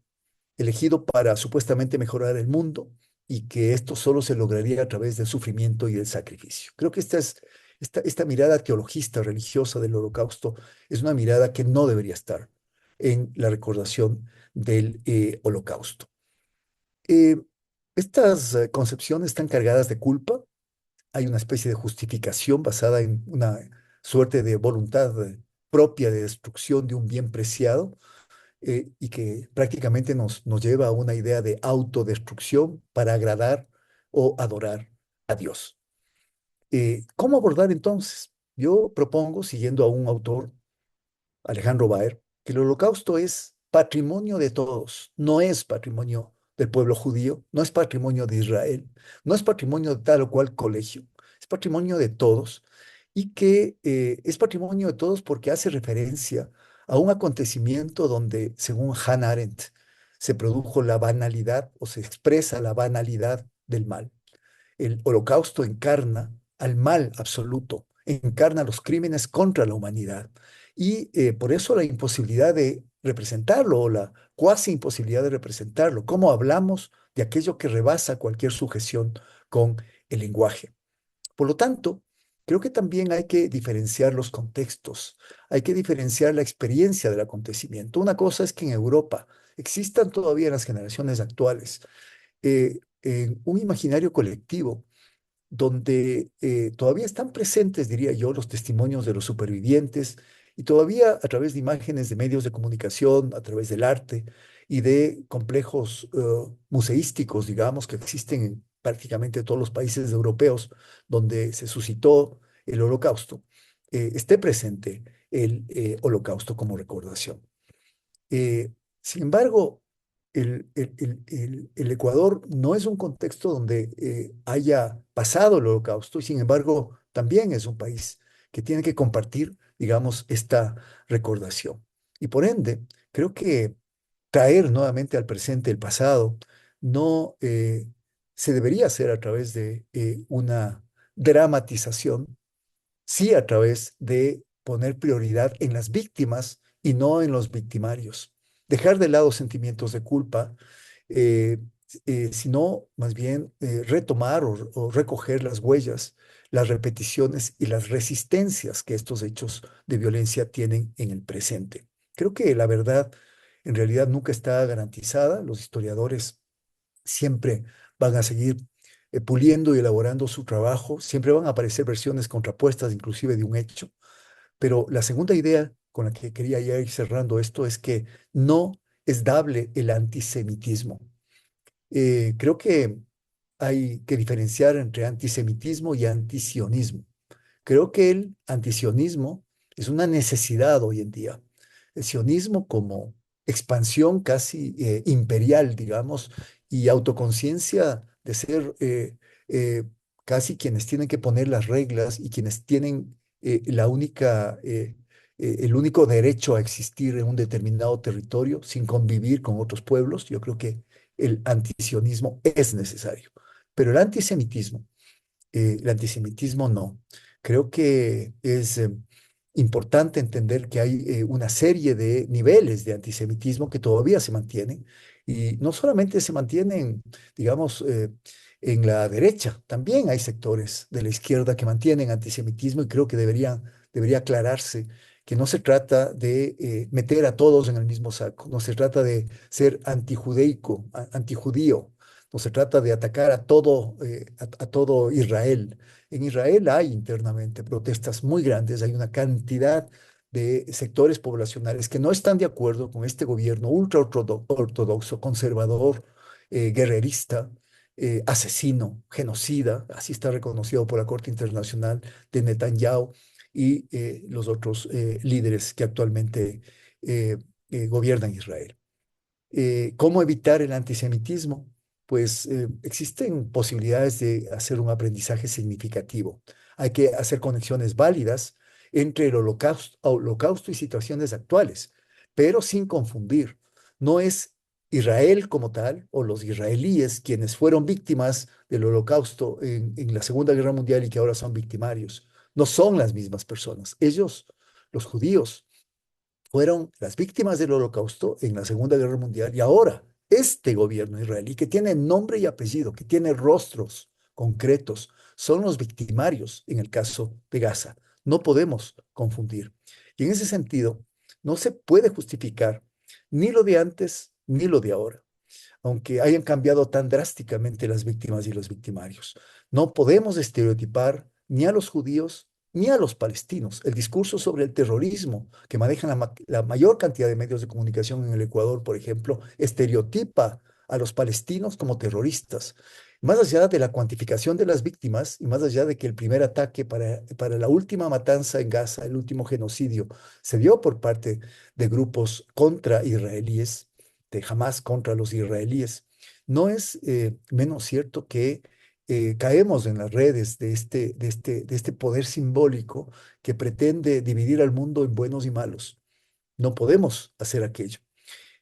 elegido para supuestamente mejorar el mundo y que esto solo se lograría a través del sufrimiento y del sacrificio. Creo que esta mirada teologista religiosa del holocausto es una mirada que no debería estar en la recordación del holocausto. Eh, Estas concepciones están cargadas de culpa. Hay una especie de justificación basada en una suerte de voluntad propia de destrucción de un bien preciado y que prácticamente nos lleva a una idea de autodestrucción para agradar o adorar a Dios. ¿Cómo abordar entonces? Yo propongo, siguiendo a un autor, Alejandro Baer, que el holocausto es patrimonio de todos, no es patrimonio del pueblo judío, no es patrimonio de Israel, no es patrimonio de tal o cual colegio, es patrimonio de todos y que es patrimonio de todos porque hace referencia a un acontecimiento donde, según Hannah Arendt, se produjo la banalidad o se expresa la banalidad del mal. El holocausto encarna al mal absoluto, encarna los crímenes contra la humanidad. Y por eso la imposibilidad de representarlo o la cuasi imposibilidad de representarlo. ¿Cómo hablamos de aquello que rebasa cualquier sujeción con el lenguaje? Por lo tanto, creo que también hay que diferenciar los contextos, hay que diferenciar la experiencia del acontecimiento. Una cosa es que en Europa existan todavía en las generaciones actuales un imaginario colectivo donde todavía están presentes, diría yo, los testimonios de los supervivientes y todavía a través de imágenes de medios de comunicación, a través del arte y de complejos museísticos, digamos, que existen en prácticamente todos los países europeos donde se suscitó el holocausto, esté presente el holocausto como recordación. Eh, Sin embargo, el Ecuador no es un contexto donde haya pasado el holocausto y sin embargo también es un país que tiene que compartir, digamos, esta recordación. Y por ende, creo que traer nuevamente al presente el pasado no se debería hacer a través de una dramatización, sí a través de poner prioridad en las víctimas y no en los victimarios. dejar de lado sentimientos de culpa, eh, sino más bien retomar o recoger las huellas, las repeticiones y las resistencias que estos hechos de violencia tienen en el presente. Creo que la verdad en realidad nunca está garantizada. Los historiadores siempre van a seguir puliendo y elaborando su trabajo, siempre van a aparecer versiones contrapuestas inclusive de un hecho, pero la segunda idea con la que quería ya ir cerrando esto es que no es dable el antisemitismo. Creo que hay que diferenciar entre antisemitismo y antisionismo. Creo que el antisionismo es una necesidad hoy en día. El sionismo como expansión casi imperial, digamos, y autoconciencia de ser eh, casi quienes tienen que poner las reglas y quienes tienen el único derecho a existir en un determinado territorio sin convivir con otros pueblos. Yo creo que el antisionismo es necesario, pero el antisemitismo no. Creo que es importante entender que hay una serie de niveles de antisemitismo que todavía se mantienen y no solamente se mantienen, digamos, en la derecha, también hay sectores de la izquierda que mantienen antisemitismo y creo que debería aclararse que no se trata de meter a todos en el mismo saco, no se trata de ser antijudeico, antijudío, no se trata de atacar a todo Israel. En Israel hay internamente protestas muy grandes, hay una cantidad de sectores poblacionales que no están de acuerdo con este gobierno ultra ortodoxo, conservador, guerrerista, asesino, genocida, así está reconocido por la Corte Internacional de Netanyahu y los otros líderes que actualmente gobiernan Israel. ¿Cómo evitar el antisemitismo? Pues existen posibilidades de hacer un aprendizaje significativo. Hay que hacer conexiones válidas entre el holocausto y situaciones actuales, pero sin confundir. No es Israel como tal o los israelíes quienes fueron víctimas del holocausto en la Segunda Guerra Mundial y que ahora son victimarios. No son las mismas personas. Ellos, los judíos, fueron las víctimas del Holocausto en la Segunda Guerra Mundial y ahora este gobierno israelí que tiene nombre y apellido, que tiene rostros concretos, son los victimarios en el caso de Gaza. No podemos confundir. Y en ese sentido, no se puede justificar ni lo de antes ni lo de ahora, aunque hayan cambiado tan drásticamente las víctimas y los victimarios. No podemos estereotipar ni a los judíos ni a los palestinos. El discurso sobre el terrorismo que manejan la mayor cantidad de medios de comunicación en el Ecuador, por ejemplo, estereotipa a los palestinos como terroristas. Más allá de la cuantificación de las víctimas y más allá de que el primer ataque para la última matanza en Gaza, el último genocidio, se dio por parte de grupos contra israelíes, de Hamas contra los israelíes, no es menos cierto que caemos en las redes de este poder simbólico que pretende dividir al mundo en buenos y malos. No podemos hacer aquello.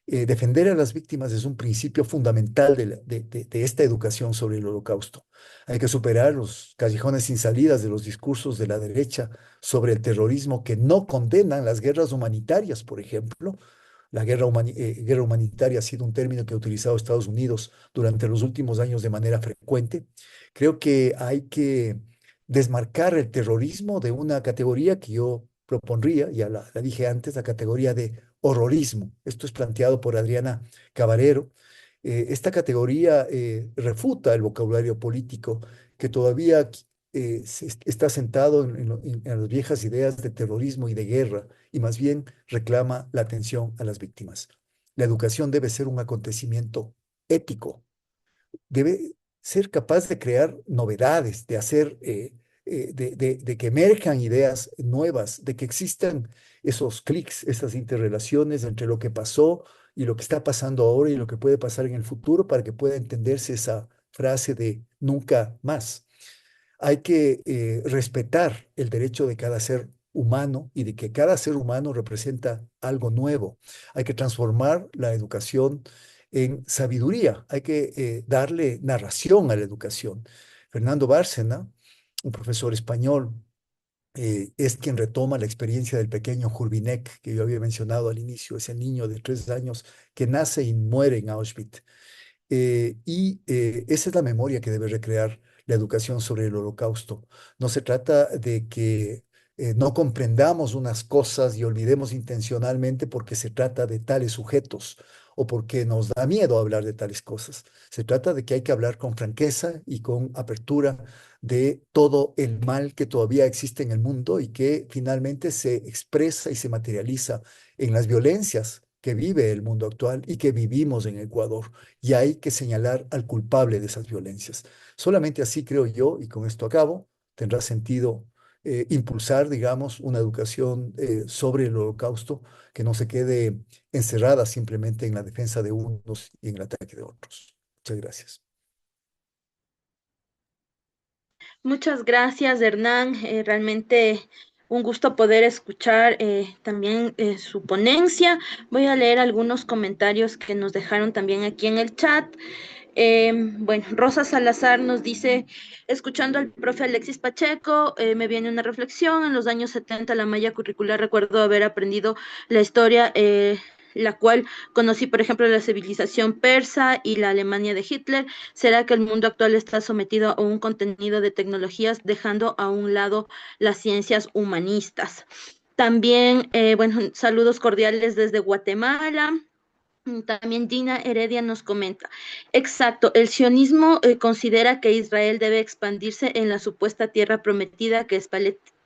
Defender a las víctimas es un principio fundamental de esta educación sobre el holocausto. Hay que superar los callejones sin salidas de los discursos de la derecha sobre el terrorismo que no condenan las guerras humanitarias, por ejemplo. La guerra humanitaria ha sido un término que ha utilizado Estados Unidos durante los últimos años de manera frecuente. Creo que hay que desmarcar el terrorismo de una categoría que yo propondría, ya la dije antes, la categoría de horrorismo. Esto es planteado por Adriana Cabarero. Esta categoría refuta el vocabulario político que todavía está sentado en las viejas ideas de terrorismo y de guerra y más bien reclama la atención a las víctimas. La educación debe ser un acontecimiento ético, debe ser capaz de crear novedades, de hacer, de que emerjan ideas nuevas, de que existan esos clics, esas interrelaciones entre lo que pasó y lo que está pasando ahora y lo que puede pasar en el futuro para que pueda entenderse esa frase de nunca más. Hay que respetar el derecho de cada ser humano y de que cada ser humano representa algo nuevo. Hay que transformar la educación en sabiduría. Hay que darle narración a la educación. Fernando Bárcena, un profesor español es quien retoma la experiencia del pequeño Jurvinek que yo había mencionado al inicio, ese niño de 3 años que nace y muere en Auschwitz. Esa es la memoria que debe recrear la educación sobre el holocausto. No se trata de que no comprendamos unas cosas y olvidemos intencionalmente porque se trata de tales sujetos o porque nos da miedo hablar de tales cosas. Se trata de que hay que hablar con franqueza y con apertura de todo el mal que todavía existe en el mundo y que finalmente se expresa y se materializa en las violencias que vive el mundo actual y que vivimos en Ecuador, y hay que señalar al culpable de esas violencias. Solamente así creo yo, y con esto acabo, tendrá sentido impulsar, digamos, una educación sobre el holocausto que no se quede encerrada simplemente en la defensa de unos y en el ataque de otros. Muchas gracias. Muchas gracias, Hernán. Realmente un gusto poder escuchar también su ponencia. Voy a leer algunos comentarios que nos dejaron también aquí en el chat. Bueno, Rosa Salazar nos dice, escuchando al profe Alexis Pacheco, me viene una reflexión. En los años 70 la malla curricular recuerdo haber aprendido la historia, la cual conocí, por ejemplo, la civilización persa y la Alemania de Hitler. ¿Será que el mundo actual está sometido a un contenido de tecnologías, dejando a un lado las ciencias humanistas? También, bueno, saludos cordiales desde Guatemala. También Gina Heredia nos comenta, exacto, el sionismo considera que Israel debe expandirse en la supuesta tierra prometida que es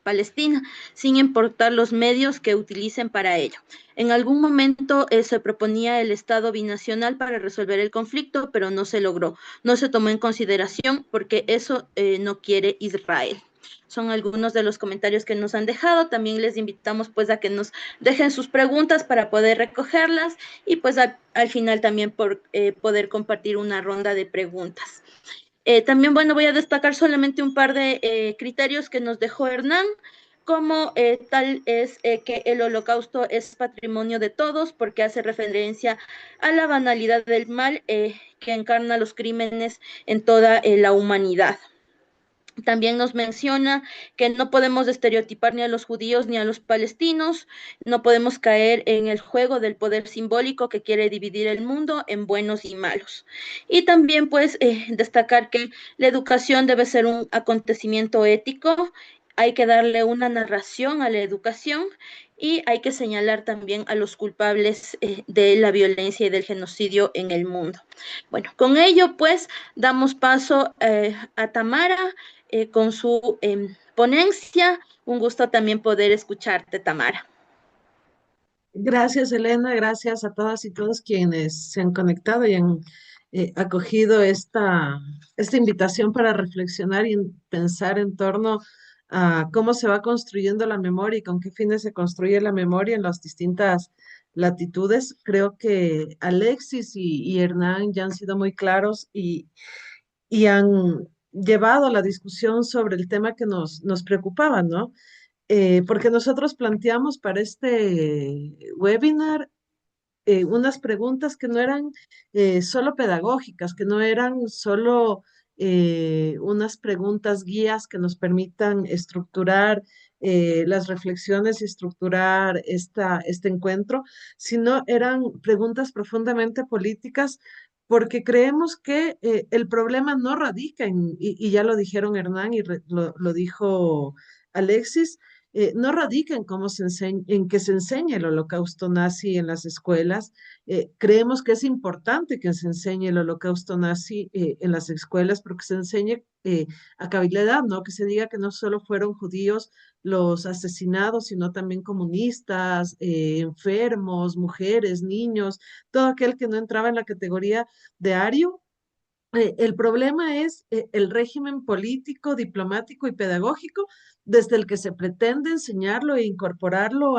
Palestina, sin importar los medios que utilicen para ello. En algún momento se proponía el Estado binacional para resolver el conflicto, pero no se logró, no se tomó en consideración porque eso no quiere Israel. Son algunos de los comentarios que nos han dejado. También les invitamos pues a que nos dejen sus preguntas para poder recogerlas y pues al final también por poder compartir una ronda de preguntas. También, bueno, voy a destacar solamente un par de criterios que nos dejó Hernán, como tal es que el holocausto es patrimonio de todos porque hace referencia a la banalidad del mal que encarna los crímenes en toda la humanidad. También nos menciona que no podemos estereotipar ni a los judíos ni a los palestinos, no podemos caer en el juego del poder simbólico que quiere dividir el mundo en buenos y malos. Y también pues destacar que la educación debe ser un acontecimiento ético, hay que darle una narración a la educación y hay que señalar también a los culpables de la violencia y del genocidio en el mundo. Bueno, con ello pues damos paso a Tamara con su ponencia. Un gusto también poder escucharte, Tamara. Gracias, Elena. Gracias a todas y todos quienes se han conectado y han acogido esta invitación para reflexionar y pensar en torno a cómo se va construyendo la memoria y con qué fines se construye la memoria en las distintas latitudes. Creo que Alexis y Hernán ya han sido muy claros y han llevado la discusión sobre el tema que nos preocupaba, ¿no? Porque nosotros planteamos para este webinar unas preguntas que no eran solo pedagógicas, que no eran solo unas preguntas guías que nos permitan estructurar las reflexiones y estructurar este encuentro, sino eran preguntas profundamente políticas porque creemos que el problema no radica y ya lo dijeron Hernán y lo dijo Alexis, no radica en cómo en que se enseña el holocausto nazi en las escuelas. Creemos que es importante que se enseñe el holocausto nazi en las escuelas, pero que se enseñe a cabalidad, ¿no? Que se diga que no solo fueron judíos los asesinados, sino también comunistas, enfermos, mujeres, niños, todo aquel que no entraba en la categoría de ario. El problema es el régimen político, diplomático y pedagógico desde el que se pretende enseñarlo e incorporarlo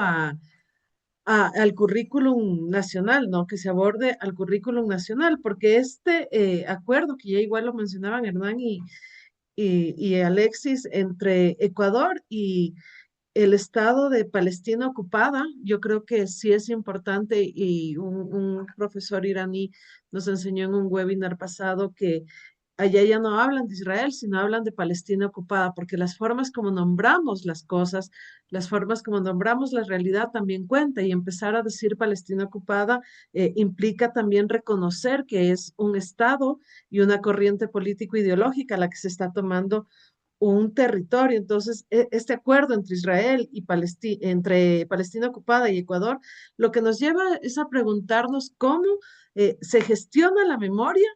al currículum nacional, ¿no? Que se aborde al currículum nacional, porque este acuerdo, que ya igual lo mencionaban Hernán y Alexis, entre Ecuador y el Estado de Palestina ocupada, yo creo que sí es importante y un profesor iraní nos enseñó en un webinar pasado que allá ya no hablan de Israel, sino hablan de Palestina ocupada, porque las formas como nombramos las cosas, las formas como nombramos la realidad también cuenta, y empezar a decir Palestina ocupada implica también reconocer que es un Estado y una corriente político-ideológica la que se está tomando un territorio. Entonces, este acuerdo entre Israel y entre Palestina ocupada y Ecuador, lo que nos lleva es a preguntarnos cómo se gestiona la memoria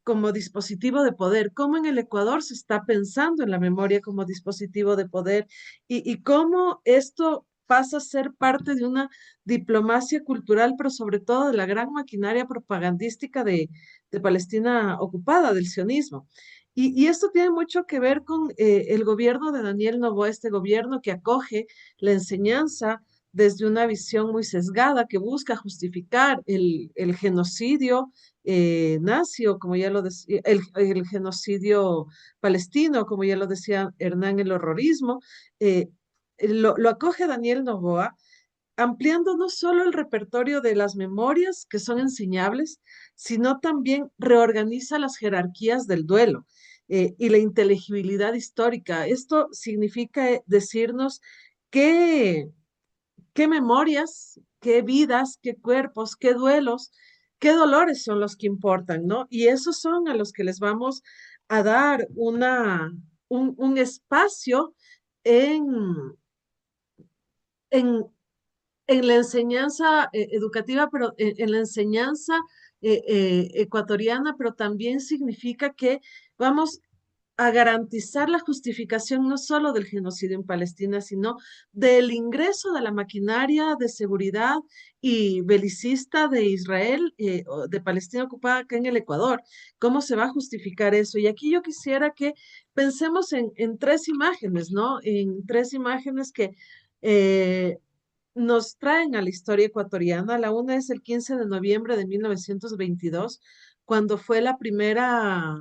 como dispositivo de poder, cómo en el Ecuador se está pensando en la memoria como dispositivo de poder y cómo esto pasa a ser parte de una diplomacia cultural, pero sobre todo de la gran maquinaria propagandística de Palestina ocupada, del sionismo. Y esto tiene mucho que ver con el gobierno de Daniel Noboa, este gobierno que acoge la enseñanza desde una visión muy sesgada que busca justificar el genocidio nazi, o como ya lo decía, el genocidio palestino, como ya lo decía Hernán, el horrorismo. eh, lo acoge Daniel Noboa, ampliando no solo el repertorio de las memorias que son enseñables, sino también reorganiza las jerarquías del duelo y la inteligibilidad histórica. Esto significa decirnos qué, qué memorias, qué vidas, qué cuerpos, qué duelos, qué dolores son los que importan, ¿no? Y esos son a los que les vamos a dar un espacio en, en en la enseñanza educativa, pero en la enseñanza ecuatoriana, pero también significa que vamos a garantizar la justificación no solo del genocidio en Palestina, sino del ingreso de la maquinaria de seguridad y belicista de Israel, o de Palestina ocupada acá en el Ecuador. ¿Cómo se va a justificar eso? Y aquí yo quisiera que pensemos en tres imágenes, ¿no? En tres imágenes que eh, nos traen a la historia ecuatoriana. La una es el 15 de noviembre de 1922, cuando fue la primera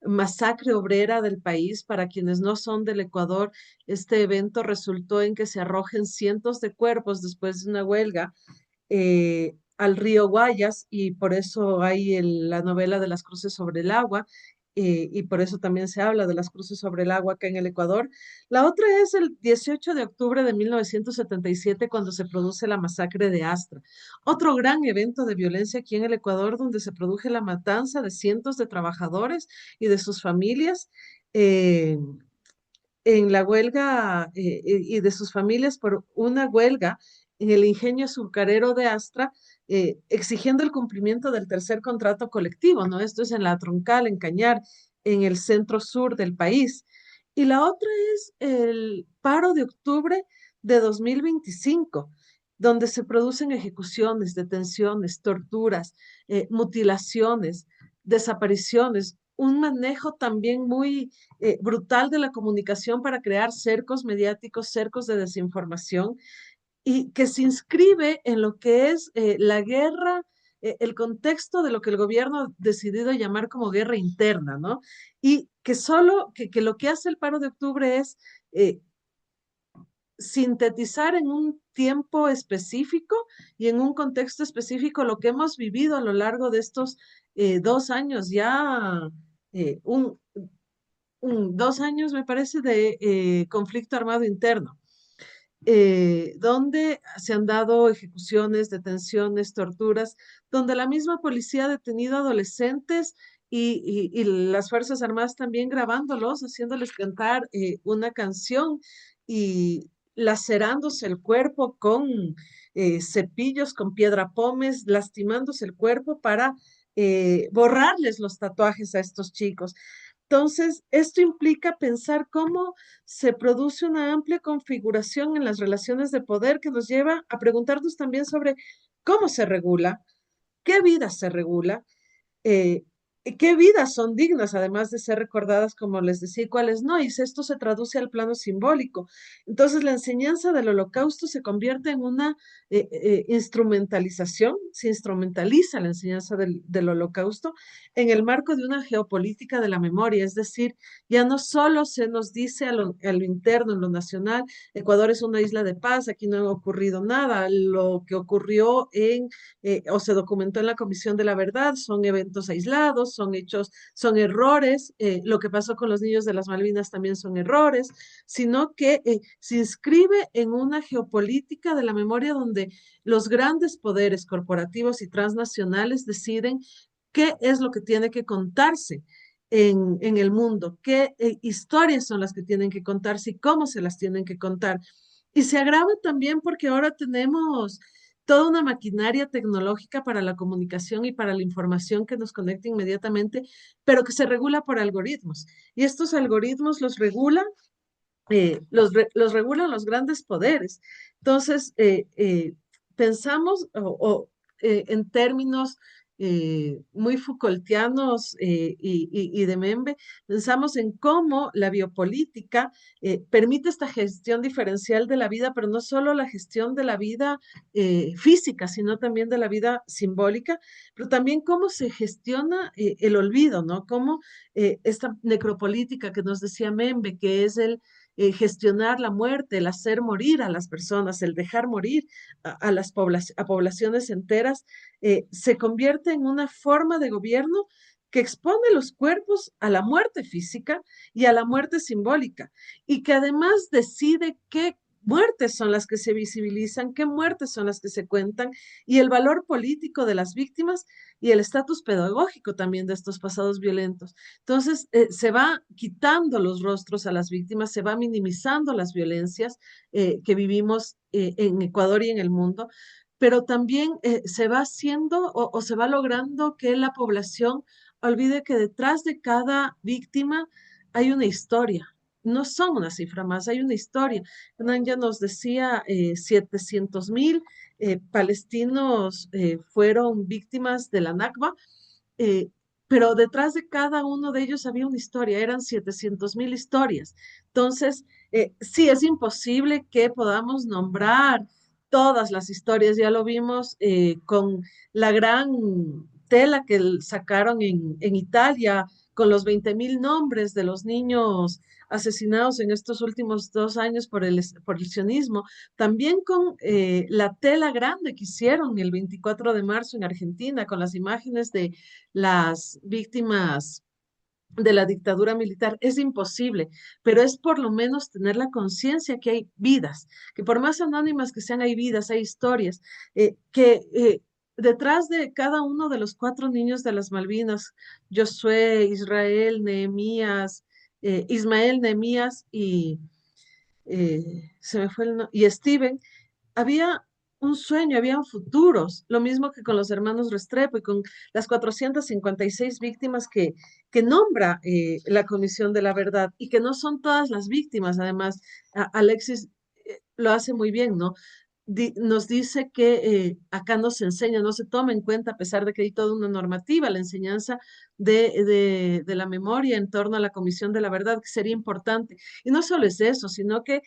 masacre obrera del país. Para quienes no son del Ecuador, este evento resultó en que se arrojen cientos de cuerpos después de una huelga al río Guayas, y por eso hay la novela de las cruces sobre el agua, y por eso también se habla de las cruces sobre el agua acá en el Ecuador. La otra es el 18 de octubre de 1977, cuando se produce la masacre de Astra, otro gran evento de violencia aquí en el Ecuador, donde se produce la matanza de cientos de trabajadores y de sus familias. eh, en la huelga y de sus familias por una huelga en el ingenio azucarero de Astra, exigiendo el cumplimiento del tercer contrato colectivo, ¿no? Esto es en La Troncal, en Cañar, en el centro sur del país. Y la otra es el paro de octubre de 2025, donde se producen ejecuciones, detenciones, torturas, mutilaciones, desapariciones, un manejo también muy brutal de la comunicación para crear cercos mediáticos, cercos de desinformación, y que se inscribe en lo que es la guerra, el contexto de lo que el gobierno ha decidido llamar como guerra interna, ¿no? Y que que lo que hace el paro de octubre es eh, sintetizar en un tiempo específico y en un contexto específico lo que hemos vivido a lo largo de estos 2 años, ya eh, un, 2 años, me parece, de conflicto armado interno, donde se han dado ejecuciones, detenciones, torturas, donde la misma policía ha detenido adolescentes y las Fuerzas Armadas también grabándolos, haciéndoles cantar una canción y lacerándose el cuerpo con cepillos, con piedra pómez, lastimándose el cuerpo para borrarles los tatuajes a estos chicos. Entonces, esto implica pensar cómo se produce una amplia configuración en las relaciones de poder que nos lleva a preguntarnos también sobre cómo se regula, qué vida se regula, eh, qué vidas son dignas, además de ser recordadas, como les decía, y cuáles no. Y esto se traduce al plano simbólico. Entonces, la enseñanza del holocausto se convierte en una instrumentalización, se instrumentaliza la enseñanza del holocausto en el marco de una geopolítica de la memoria, es decir, ya no solo se nos dice a lo interno, en lo nacional, Ecuador es una isla de paz, aquí no ha ocurrido nada, lo que ocurrió o se documentó en la Comisión de la Verdad son eventos aislados, son hechos, son errores, lo que pasó con los niños de las Malvinas también son errores, sino que se inscribe en una geopolítica de la memoria donde los grandes poderes corporativos y transnacionales deciden qué es lo que tiene que contarse en el mundo, qué historias son las que tienen que contarse y cómo se las tienen que contar. Y se agrava también porque ahora tenemos toda una maquinaria tecnológica para la comunicación y para la información que nos conecta inmediatamente, pero que se regula por algoritmos. Y estos algoritmos los regulan los grandes poderes. Entonces, pensamos en términos muy Foucaultianos y de Membe, pensamos en cómo la biopolítica permite esta gestión diferencial de la vida, pero no solo la gestión de la vida física, sino también de la vida simbólica, pero también cómo se gestiona el olvido, ¿no? Cómo esta necropolítica que nos decía Membe, que es el gestionar la muerte, el hacer morir a las personas, el dejar morir a las a poblaciones enteras, se convierte en una forma de gobierno que expone los cuerpos a la muerte física y a la muerte simbólica, y que además decide qué muertes son las que se visibilizan, qué muertes son las que se cuentan, y el valor político de las víctimas y el estatus pedagógico también de estos pasados violentos. Entonces, se va quitando los rostros a las víctimas, se va minimizando las violencias que vivimos en Ecuador y en el mundo, pero también se va haciendo o se va logrando que la población olvide que detrás de cada víctima hay una historia. No son una cifra más, hay una historia. Nanya nos decía 700.000 palestinos fueron víctimas de la Nakba, eh, pero detrás de cada uno de ellos había una historia, eran 700.000 historias. Entonces, sí, es imposible que podamos nombrar todas las historias, ya lo vimos con la gran tela que sacaron en Italia, con los 20.000 nombres de los niños asesinados en estos últimos 2 años por el sionismo, también con la tela grande que hicieron el 24 de marzo en Argentina, con las imágenes de las víctimas de la dictadura militar. Es imposible, pero es por lo menos tener la conciencia que hay vidas, que por más anónimas que sean, hay vidas, hay historias, que detrás de cada uno de los 4 niños de las Malvinas, Josué, Israel, Nehemías, Ismael, Nehemías se me fue y Steven, había un sueño, habían futuros, lo mismo que con los hermanos Restrepo y con las 456 víctimas que nombra la Comisión de la Verdad y que no son todas las víctimas, además, Alexis lo hace muy bien, ¿no? Nos dice que acá no se enseña, no se toma en cuenta, a pesar de que hay toda una normativa, la enseñanza de la memoria en torno a la Comisión de la Verdad, que sería importante. Y no solo es eso, sino que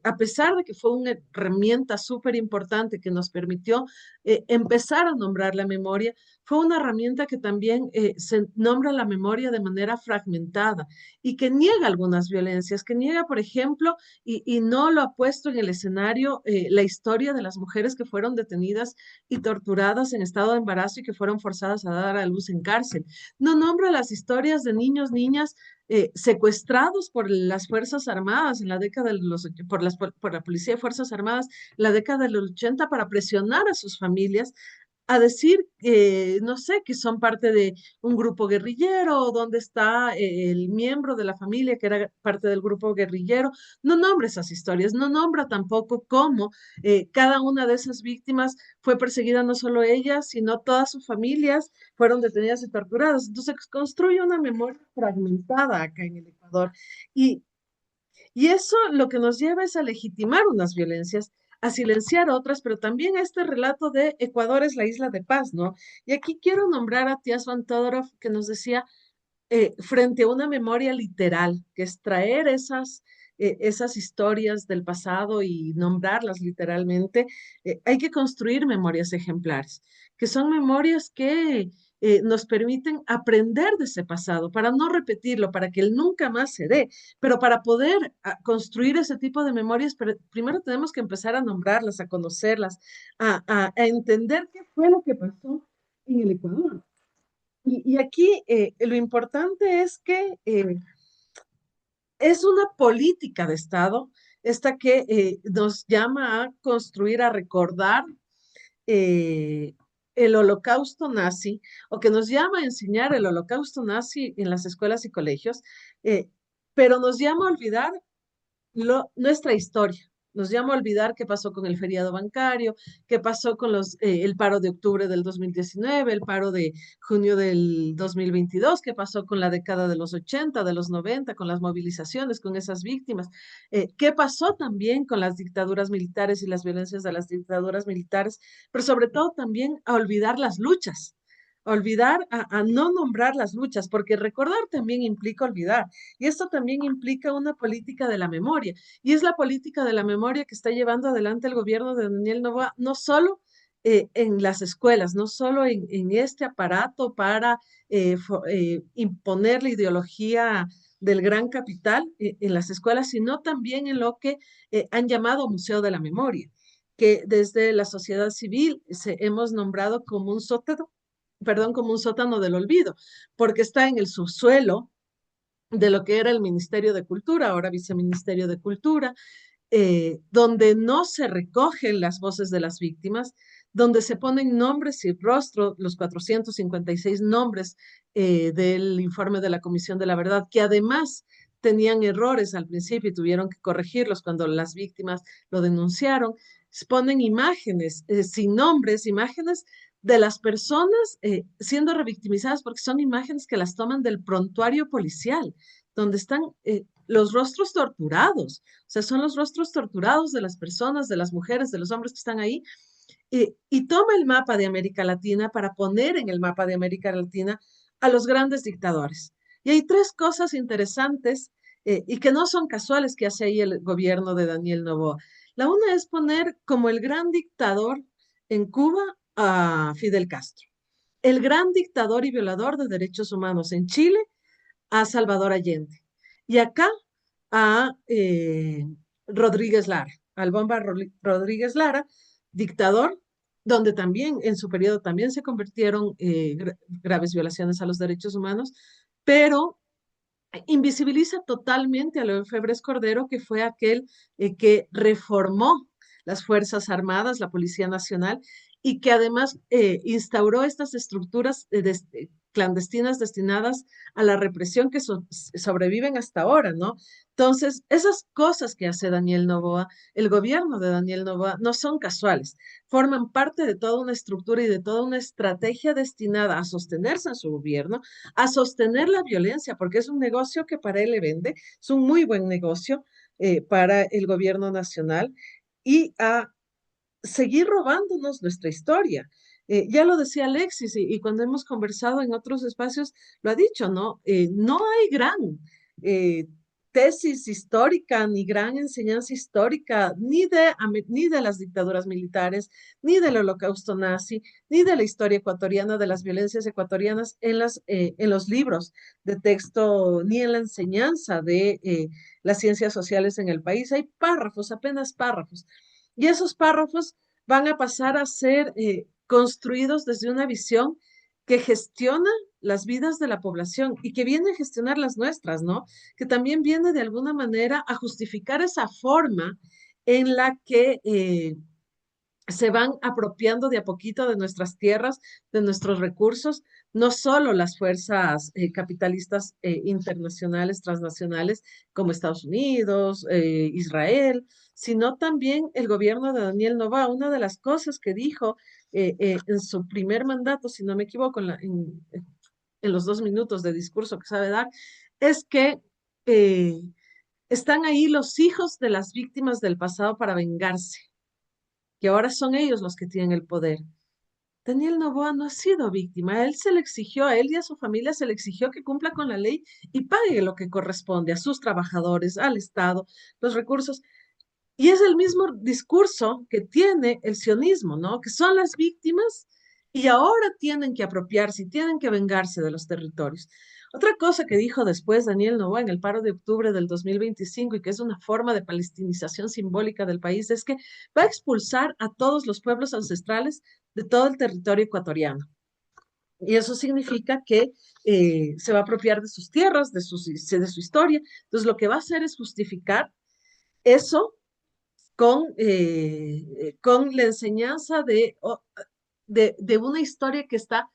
a pesar de que fue una herramienta súper importante que nos permitió empezar a nombrar la memoria, fue una herramienta que también se nombra la memoria de manera fragmentada y que niega algunas violencias, que niega, por ejemplo, y no lo ha puesto en el escenario la historia de las mujeres que fueron detenidas y torturadas en estado de embarazo y que fueron forzadas a dar a luz en cárcel. No nombra las historias de niños, niñas secuestrados por las Fuerzas Armadas en la década de por la Policía de Fuerzas Armadas, la década de los 80 para presionar a sus familias a decir, no sé, que son parte de un grupo guerrillero, o dónde está el miembro de la familia que era parte del grupo guerrillero. No nombra esas historias, no nombra tampoco cómo cada una de esas víctimas fue perseguida, no solo ella, sino todas sus familias fueron detenidas y torturadas. Entonces construye una memoria fragmentada acá en el Ecuador. Y y eso lo que nos lleva es a legitimar unas violencias, a silenciar otras, pero también a este relato de Ecuador es la isla de paz, ¿no? Y aquí quiero nombrar a Tías Van Todorov, que nos decía, frente a una memoria literal, que es traer esas historias del pasado y nombrarlas literalmente, hay que construir memorias ejemplares, que son memorias que nos permiten aprender de ese pasado, para no repetirlo, para que él nunca más se dé, pero para poder construir ese tipo de memorias, primero tenemos que empezar a nombrarlas, a conocerlas, a entender qué fue lo que pasó en el Ecuador. Y aquí lo importante es que es una política de Estado esta que nos llama a construir, a recordar eh, el holocausto nazi, o que nos llama a enseñar el holocausto nazi en las escuelas y colegios, eh, pero nos llama a olvidar nuestra historia. Nos llama a olvidar qué pasó con el feriado bancario, qué pasó con el paro de octubre del 2019, el paro de junio del 2022, qué pasó con la década de los 80, de los 90, con las movilizaciones, con esas víctimas, qué pasó también con las dictaduras militares y las violencias de las dictaduras militares, pero sobre todo también a olvidar las luchas, olvidar, a no nombrar las luchas, porque recordar también implica olvidar. Y esto también implica una política de la memoria. Y es la política de la memoria que está llevando adelante el gobierno de Daniel Noboa, no solo en las escuelas, no solo en este aparato para imponer la ideología del gran capital en las escuelas, sino también en lo que han llamado Museo de la Memoria, que desde la sociedad civil hemos nombrado como un sótano, perdón, como un sótano del olvido, porque está en el subsuelo de lo que era el Ministerio de Cultura, ahora Viceministerio de Cultura, donde no se recogen las voces de las víctimas, donde se ponen nombres y rostros, los 456 nombres del informe de la Comisión de la Verdad, que además tenían errores al principio y tuvieron que corregirlos cuando las víctimas lo denunciaron. Se ponen imágenes sin nombres, imágenes de las personas siendo revictimizadas, porque son imágenes que las toman del prontuario policial, donde están los rostros torturados. O sea, son los rostros torturados de las personas, de las mujeres, de los hombres que están ahí. Y toma el mapa de América Latina para poner en el mapa de América Latina a los grandes dictadores. Y hay tres cosas interesantes y que no son casuales que hace ahí el gobierno de Daniel Noboa. La una es poner como el gran dictador en Cuba a Fidel Castro, el gran dictador y violador de derechos humanos en Chile a Salvador Allende. Y acá a Rodríguez Lara, al Bomba Rodríguez Lara, dictador, donde también en su periodo también se convirtieron graves violaciones a los derechos humanos, pero invisibiliza totalmente a León Febres Cordero, que fue aquel que reformó las Fuerzas Armadas, la Policía Nacional, y que además instauró estas estructuras clandestinas destinadas a la represión que sobreviven hasta ahora, ¿no? Entonces, esas cosas que hace Daniel Noboa, el gobierno de Daniel Noboa, no son casuales, forman parte de toda una estructura y de toda una estrategia destinada a sostenerse en su gobierno, a sostener la violencia, porque es un negocio que para él le vende, es un muy buen negocio para el gobierno nacional y a seguir robándonos nuestra historia. Ya lo decía Alexis y cuando hemos conversado en otros espacios lo ha dicho, ¿no? No hay gran eh, tesis histórica ni gran enseñanza histórica ni de las dictaduras militares, ni del holocausto nazi, ni de la historia ecuatoriana, de las violencias ecuatorianas en los libros de texto, ni en la enseñanza de las ciencias sociales en el país. Hay párrafos, apenas párrafos. Y esos párrafos van a pasar a ser construidos desde una visión que gestiona las vidas de la población y que viene a gestionar las nuestras, ¿no? Que también viene de alguna manera a justificar esa forma en la que se van apropiando de a poquito de nuestras tierras, de nuestros recursos, no solo las fuerzas capitalistas internacionales, transnacionales, como Estados Unidos, Israel, sino también el gobierno de Daniel Noboa. Una de las cosas que dijo en su primer mandato, si no me equivoco, en los 2 minutos de discurso que sabe dar, es que eh, están ahí los hijos de las víctimas del pasado para vengarse, que ahora son ellos los que tienen el poder. Daniel Noboa no ha sido víctima, a él se le exigió, a él y a su familia se le exigió que cumpla con la ley y pague lo que corresponde a sus trabajadores, al Estado, los recursos. Y es el mismo discurso que tiene el sionismo, ¿no? Que son las víctimas y ahora tienen que apropiarse y tienen que vengarse de los territorios. Otra cosa que dijo después Daniel Noboa en el paro de octubre del 2025 y que es una forma de palestinización simbólica del país es que va a expulsar a todos los pueblos ancestrales de todo el territorio ecuatoriano. Y eso significa que se va a apropiar de sus tierras, de su historia. Entonces, lo que va a hacer es justificar eso con la enseñanza de una historia que está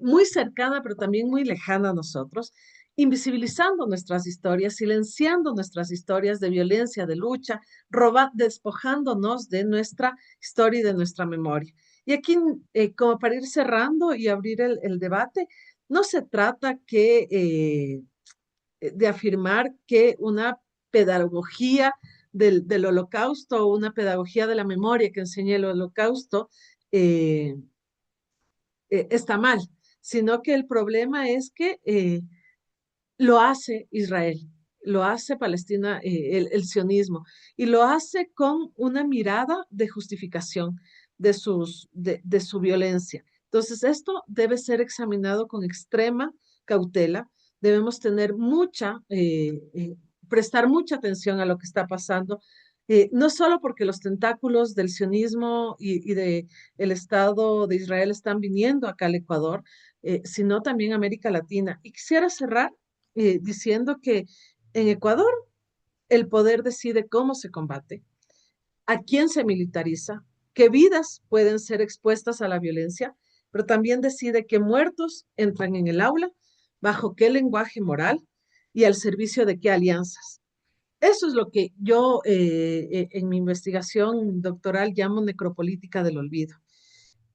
muy cercana, pero también muy lejana a nosotros, invisibilizando nuestras historias, silenciando nuestras historias de violencia, de lucha, despojándonos de nuestra historia y de nuestra memoria. Y aquí, como para ir cerrando y abrir el debate, no se trata de afirmar que una pedagogía del holocausto o una pedagogía de la memoria que enseña el holocausto eh, está mal, sino que el problema es que lo hace Israel, lo hace Palestina, el sionismo, y lo hace con una mirada de justificación de su violencia. Entonces, esto debe ser examinado con extrema cautela. Debemos prestar mucha atención a lo que está pasando, no solo porque los tentáculos del sionismo y de el Estado de Israel están viniendo acá al Ecuador, sino también a América Latina. Y quisiera cerrar diciendo que en Ecuador el poder decide cómo se combate, a quién se militariza, qué vidas pueden ser expuestas a la violencia, pero también decide qué muertos entran en el aula, bajo qué lenguaje moral y al servicio de qué alianzas. Eso es lo que yo en mi investigación doctoral llamo necropolítica del olvido.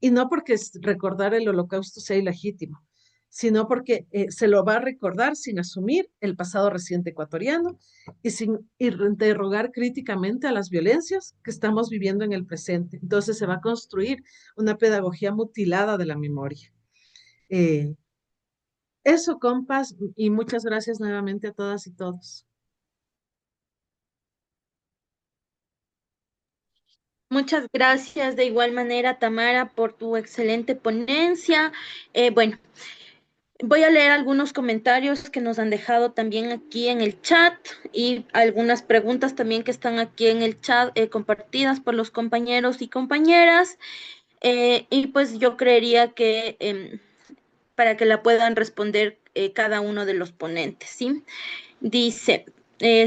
Y no porque recordar el holocausto sea ilegítimo, sino porque se lo va a recordar sin asumir el pasado reciente ecuatoriano y sin interrogar críticamente a las violencias que estamos viviendo en el presente. Entonces se va a construir una pedagogía mutilada de la memoria. Eh, Eso, compas, y muchas gracias nuevamente a todas y todos. Muchas gracias de igual manera, Tamara, por tu excelente ponencia. Bueno, voy a leer algunos comentarios que nos han dejado también aquí en el chat y algunas preguntas también que están aquí en el chat compartidas por los compañeros y compañeras. Y pues yo creería que para que la puedan responder cada uno de los ponentes, ¿sí? Dice,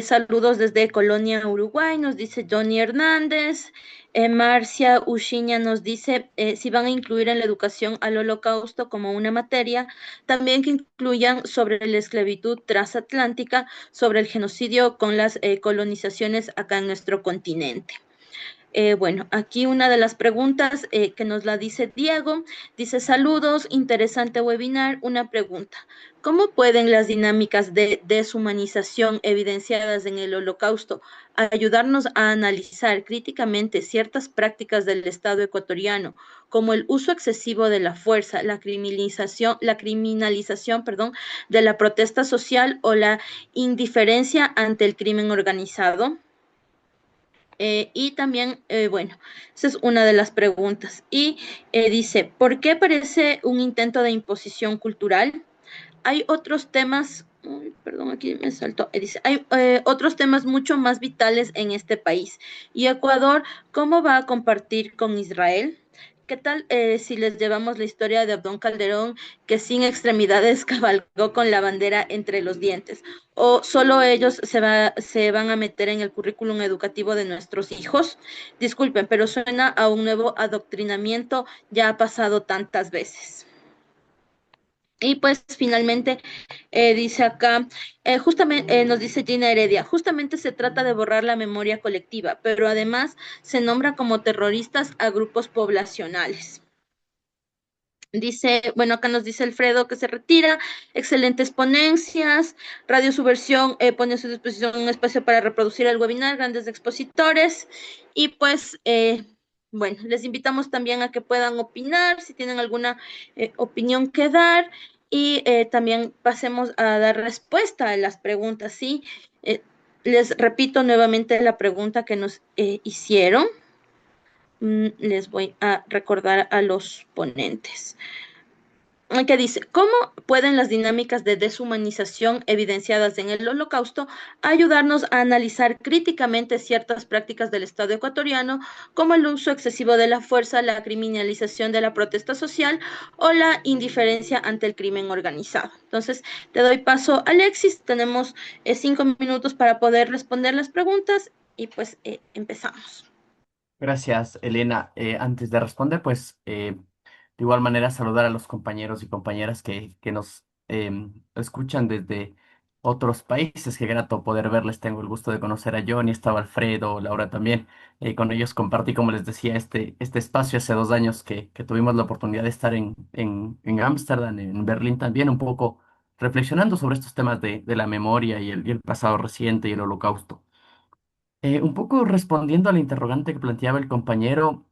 saludos desde Colonia, Uruguay, nos dice Johnny Hernández. Marcia Ushiña nos dice si van a incluir en la educación al holocausto como una materia, también que incluyan sobre la esclavitud transatlántica, sobre el genocidio con las colonizaciones acá en nuestro continente. Bueno, aquí una de las preguntas que nos la dice Diego, dice saludos, interesante webinar, una pregunta. ¿Cómo pueden las dinámicas de deshumanización evidenciadas en el Holocausto ayudarnos a analizar críticamente ciertas prácticas del Estado ecuatoriano, como el uso excesivo de la fuerza, la criminalización, perdón, de la protesta social o la indiferencia ante el crimen organizado? Y también, bueno, esa es una de las preguntas. Y dice, ¿por qué parece un intento de imposición cultural? Hay otros temas, perdón, aquí me saltó, dice, hay otros temas mucho más vitales en este país. ¿Y Ecuador cómo va a compartir con Israel? ¿Qué tal si les llevamos la historia de Abdón Calderón, que sin extremidades cabalgó con la bandera entre los dientes? ¿O solo ellos se van a meter en el currículum educativo de nuestros hijos? Disculpen, pero suena a un nuevo adoctrinamiento, ya ha pasado tantas veces. Y pues finalmente dice acá, justamente nos dice Gina Heredia, justamente se trata de borrar la memoria colectiva, pero además se nombra como terroristas a grupos poblacionales. Dice, bueno, acá nos dice Alfredo que se retira, excelentes ponencias, Radio Subversión pone a su disposición un espacio para reproducir el webinar, grandes expositores, y pues, bueno, les invitamos también a que puedan opinar, si tienen alguna opinión que dar, y también pasemos a dar respuesta a las preguntas, ¿sí? Les repito nuevamente la pregunta que nos hicieron. Les voy a recordar a los ponentes. que dice, ¿cómo pueden las dinámicas de deshumanización evidenciadas en el Holocausto ayudarnos a analizar críticamente ciertas prácticas del Estado ecuatoriano, como el uso excesivo de la fuerza, la criminalización de la protesta social o la indiferencia ante el crimen organizado? Entonces, te doy paso, Alexis. Tenemos 5 minutos para poder responder las preguntas y pues empezamos. Gracias, Elena. Antes de responder, pues de igual manera saludar a los compañeros y compañeras que nos escuchan desde otros países. Qué grato poder verles. Tengo el gusto de conocer a Johnny, estaba Alfredo, Laura también. Con ellos compartí, como les decía, este espacio hace 2 años que tuvimos la oportunidad de estar en Ámsterdam, en Berlín también, un poco reflexionando sobre estos temas de la memoria y el pasado reciente y el holocausto. Un poco respondiendo al interrogante que planteaba el compañero,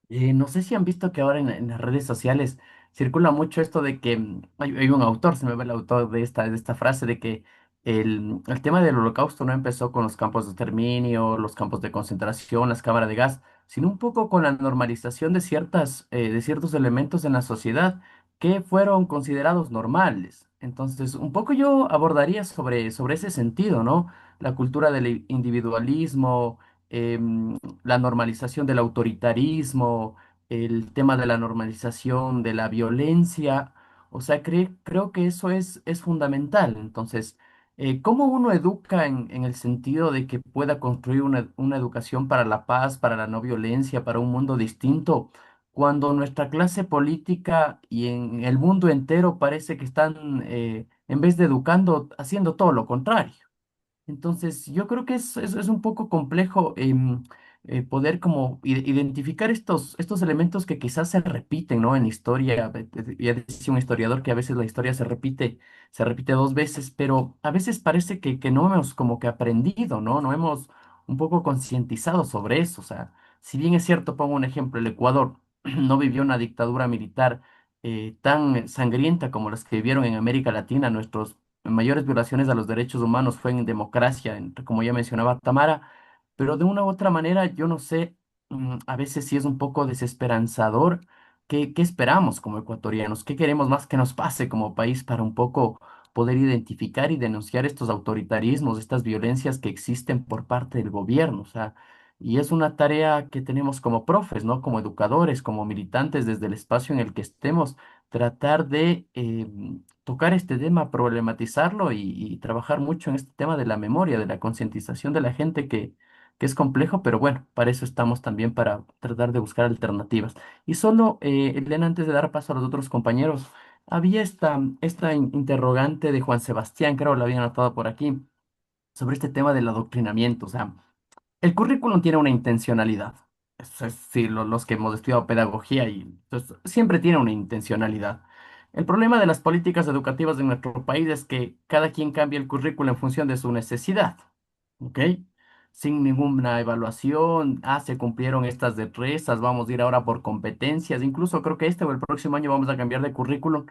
no sé si han visto que ahora en las redes sociales circula mucho esto de que hay un autor, se me va el autor de esta frase, de que el tema del holocausto no empezó con los campos de exterminio, los campos de concentración, las cámaras de gas, sino un poco con la normalización de ciertos elementos en la sociedad que fueron considerados normales. Entonces, un poco yo abordaría sobre ese sentido, ¿no? La cultura del individualismo, la normalización del autoritarismo, el tema de la normalización de la violencia. O sea, creo que eso es fundamental. Entonces, ¿cómo uno educa en el sentido de que pueda construir una educación para la paz, para la no violencia, para un mundo distinto, cuando nuestra clase política y en el mundo entero parece que están, en vez de educando, haciendo todo lo contrario? Entonces, yo creo que es un poco complejo poder como identificar estos elementos que quizás se repiten, ¿no? En la historia. Ya decía un historiador que a veces la historia se repite 2 veces, pero a veces parece que no hemos como que aprendido, ¿no? No hemos un poco concientizado sobre eso. O sea, si bien es cierto, pongo un ejemplo, el Ecuador no vivió una dictadura militar tan sangrienta como las que vivieron en América Latina nuestros mayores violaciones a los derechos humanos fue en democracia, como ya mencionaba Tamara, pero de una u otra manera, yo no sé, a veces sí es un poco desesperanzador. ¿Qué esperamos como ecuatorianos? ¿Qué queremos más que nos pase como país para un poco poder identificar y denunciar estos autoritarismos, estas violencias que existen por parte del gobierno? O sea, y es una tarea que tenemos como profes, ¿no? Como educadores, como militantes desde el espacio en el que estemos, tratar de tocar este tema, problematizarlo y trabajar mucho en este tema de la memoria, de la concientización de la gente que es complejo, pero bueno, para eso estamos también, para tratar de buscar alternativas. Y solo, Elena, antes de dar paso a los otros compañeros, había esta interrogante de Juan Sebastián, creo la había anotado por aquí, sobre este tema del adoctrinamiento. O sea, el currículum tiene una intencionalidad. Eso es, sí, los que hemos estudiado pedagogía y entonces, siempre tiene una intencionalidad. El problema de las políticas educativas de nuestro país es que cada quien cambia el currículum en función de su necesidad, ¿ok? Sin ninguna evaluación, se cumplieron estas destrezas, vamos a ir ahora por competencias, incluso creo que este o el próximo año vamos a cambiar de currículum,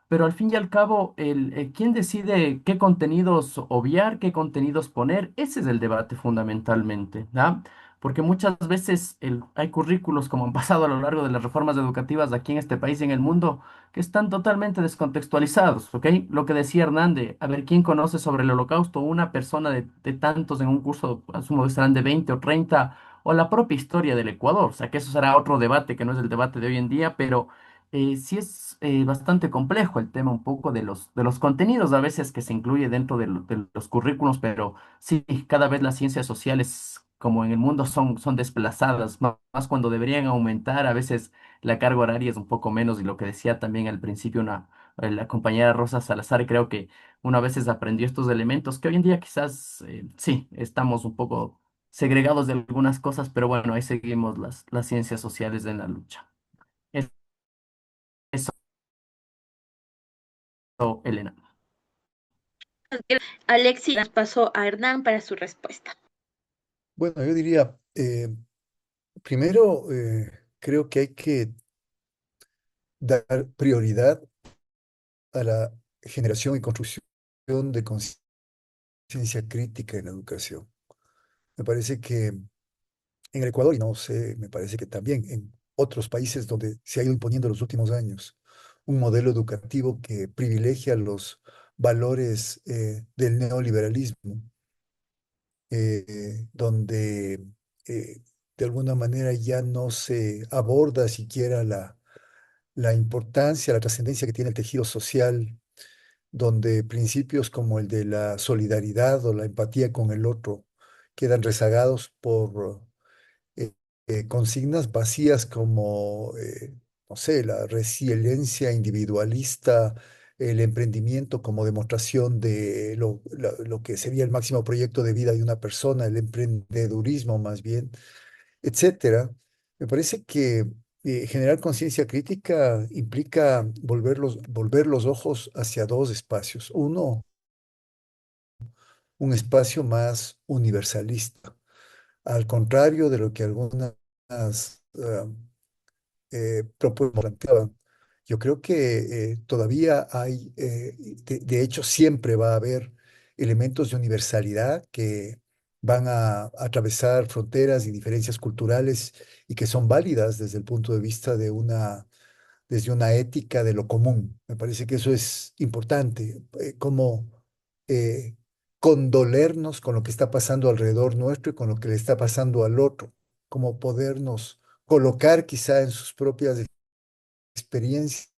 pero al fin y al cabo, ¿quién decide qué contenidos obviar, qué contenidos poner? Ese es el debate fundamentalmente, ¿ah? Porque muchas veces hay currículos, como han pasado a lo largo de las reformas educativas aquí en este país y en el mundo, que están totalmente descontextualizados, ¿ok? Lo que decía Hernández, a ver, ¿quién conoce sobre el Holocausto? Una persona de tantos en un curso, asumo que serán de 20 o 30, o la propia historia del Ecuador. O sea, que eso será otro debate que no es el debate de hoy en día, pero sí es bastante complejo el tema un poco de los contenidos a veces que se incluye dentro de los currículos, pero sí, cada vez las ciencias sociales como en el mundo son desplazadas, más cuando deberían aumentar, a veces la carga horaria es un poco menos y lo que decía también al principio la compañera Rosa Salazar, creo que una vez aprendió estos elementos que hoy en día quizás sí, estamos un poco segregados de algunas cosas, pero bueno, ahí seguimos las ciencias sociales en la lucha. Eso, Elena. Alexis nos pasó a Hernán para su respuesta. Bueno, yo diría, primero, creo que hay que dar prioridad a la generación y construcción de conciencia crítica en la educación. Me parece que en el Ecuador, y no sé, me parece que también en otros países donde se ha ido imponiendo en los últimos años un modelo educativo que privilegia los valores del neoliberalismo, donde de alguna manera ya no se aborda siquiera la importancia, la trascendencia que tiene el tejido social, donde principios como el de la solidaridad o la empatía con el otro quedan rezagados por eh, consignas vacías como, no sé, la resiliencia individualista, el emprendimiento como demostración de lo que sería el máximo proyecto de vida de una persona, el emprendedurismo más bien, etcétera. Me parece que generar conciencia crítica implica volver los ojos hacia dos espacios. Uno, un espacio más universalista, al contrario de lo que algunas propuestas planteaban. Yo creo que todavía hay, de hecho, siempre va a haber elementos de universalidad que van a atravesar fronteras y diferencias culturales y que son válidas desde el punto de vista desde una ética de lo común. Me parece que eso es importante, como eh, condolernos con lo que está pasando alrededor nuestro y con lo que le está pasando al otro, como podernos colocar quizá en sus propias experiencias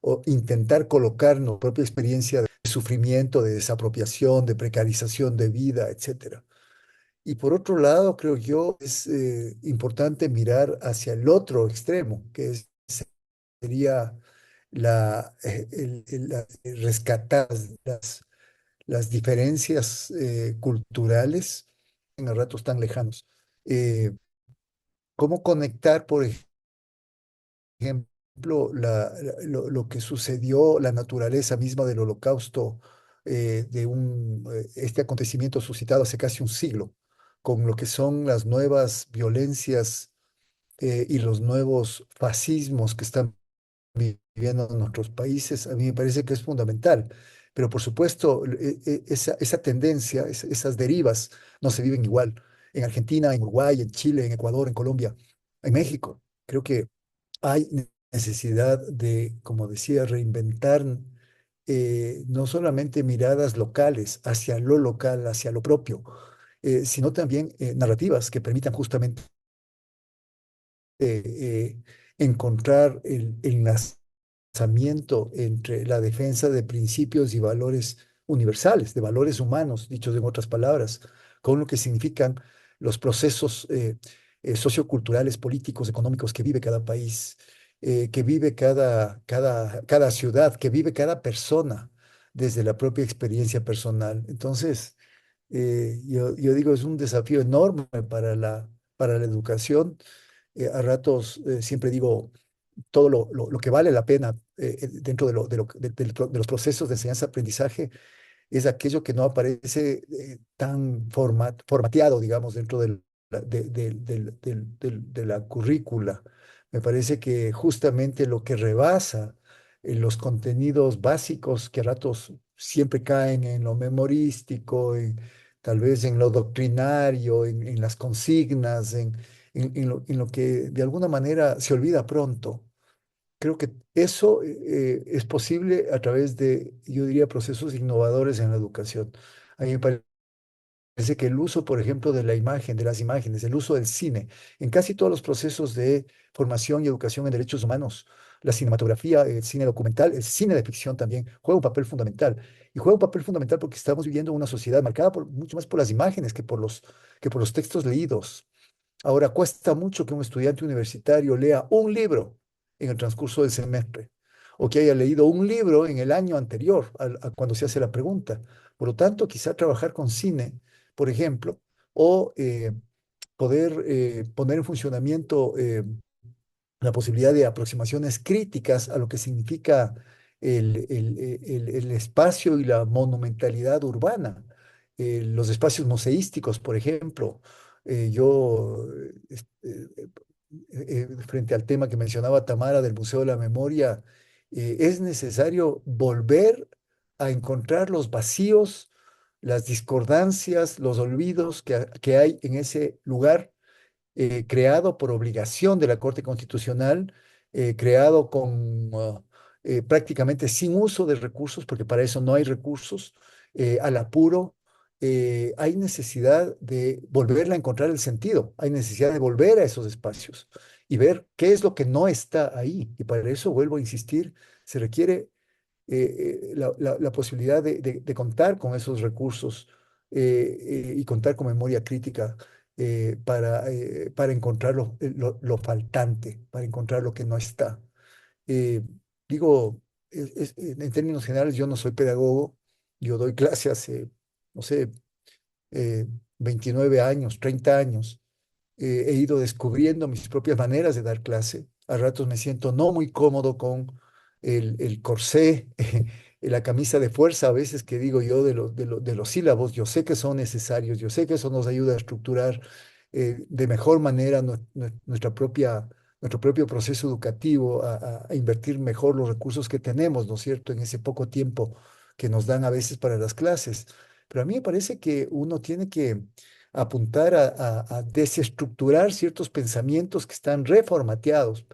o intentar colocarnos propia experiencia de sufrimiento, de desapropiación, de precarización de vida, etcétera. Y por otro lado, creo yo, es importante mirar hacia el otro extremo, sería rescatar las diferencias culturales en ratos tan lejanos. Eh, ¿Cómo conectar, por ejemplo, lo que sucedió, la naturaleza misma del holocausto, este acontecimiento suscitado hace casi un siglo, con lo que son las nuevas violencias y los nuevos fascismos que están viviendo en nuestros países? A mí me parece que es fundamental. Pero por supuesto, esa tendencia, esas derivas no se viven igual en Argentina, en Uruguay, en Chile, en Ecuador, en Colombia, en México. Creo que hay necesidad de, como decía, reinventar no solamente miradas locales hacia lo local, hacia lo propio, sino también narrativas que permitan justamente eh, encontrar el enlazamiento entre la defensa de principios y valores universales, de valores humanos, dichos en otras palabras, con lo que significan los procesos socioculturales, políticos, económicos que vive cada país, que vive cada ciudad, que vive cada persona desde la propia experiencia personal. Entonces, yo digo, es un desafío enorme para la educación. A ratos siempre digo todo lo que vale la pena dentro de los procesos de enseñanza-aprendizaje es aquello que no aparece tan formateado, digamos, dentro de la currícula. Me parece que justamente lo que rebasa los contenidos básicos, que a ratos siempre caen en lo memorístico, tal vez en lo doctrinario, en las consignas, en lo que de alguna manera se olvida pronto. Creo que eso es posible a través de, yo diría, procesos innovadores en la educación. A mí me parece que el uso, por ejemplo, de la imagen, de las imágenes, el uso del cine, en casi todos los procesos de formación y educación en derechos humanos, la cinematografía, el cine documental, el cine de ficción también juega un papel fundamental. Y juega un papel fundamental porque estamos viviendo una sociedad marcada mucho más por las imágenes que por los textos leídos. Ahora, cuesta mucho que un estudiante universitario lea un libro en el transcurso del semestre o que haya leído un libro en el año anterior a cuando se hace la pregunta. Por lo tanto, quizá trabajar con cine, por ejemplo, o poder poner en funcionamiento la posibilidad de aproximaciones críticas a lo que significa el espacio y la monumentalidad urbana. Los espacios museísticos, por ejemplo. Yo, frente al tema que mencionaba Tamara del Museo de la Memoria, es necesario volver a encontrar los vacíos, las discordancias, los olvidos que hay en ese lugar creado por obligación de la Corte Constitucional creado con prácticamente sin uso de recursos, porque para eso no hay recursos, al apuro. Hay necesidad de volverle a encontrar el sentido, hay necesidad de volver a esos espacios y ver qué es lo que no está ahí. Y para eso, vuelvo a insistir, se requiere la posibilidad de contar con esos recursos y contar con memoria crítica para encontrar lo faltante, para encontrar lo que no está. Eh, digo, en términos generales, yo no soy pedagogo, yo doy clase hace, no sé, eh, 29 años, 30 años. He ido descubriendo mis propias maneras de dar clase. A ratos me siento no muy cómodo con el corsé, la camisa de fuerza, a veces que digo yo de los sílabos. Yo sé que son necesarios, yo sé que eso nos ayuda a estructurar de mejor manera nuestro propio proceso educativo, a invertir mejor los recursos que tenemos, ¿no es cierto?, en ese poco tiempo que nos dan a veces para las clases. Pero a mí me parece que uno tiene que apuntar a desestructurar ciertos pensamientos que están reformateados,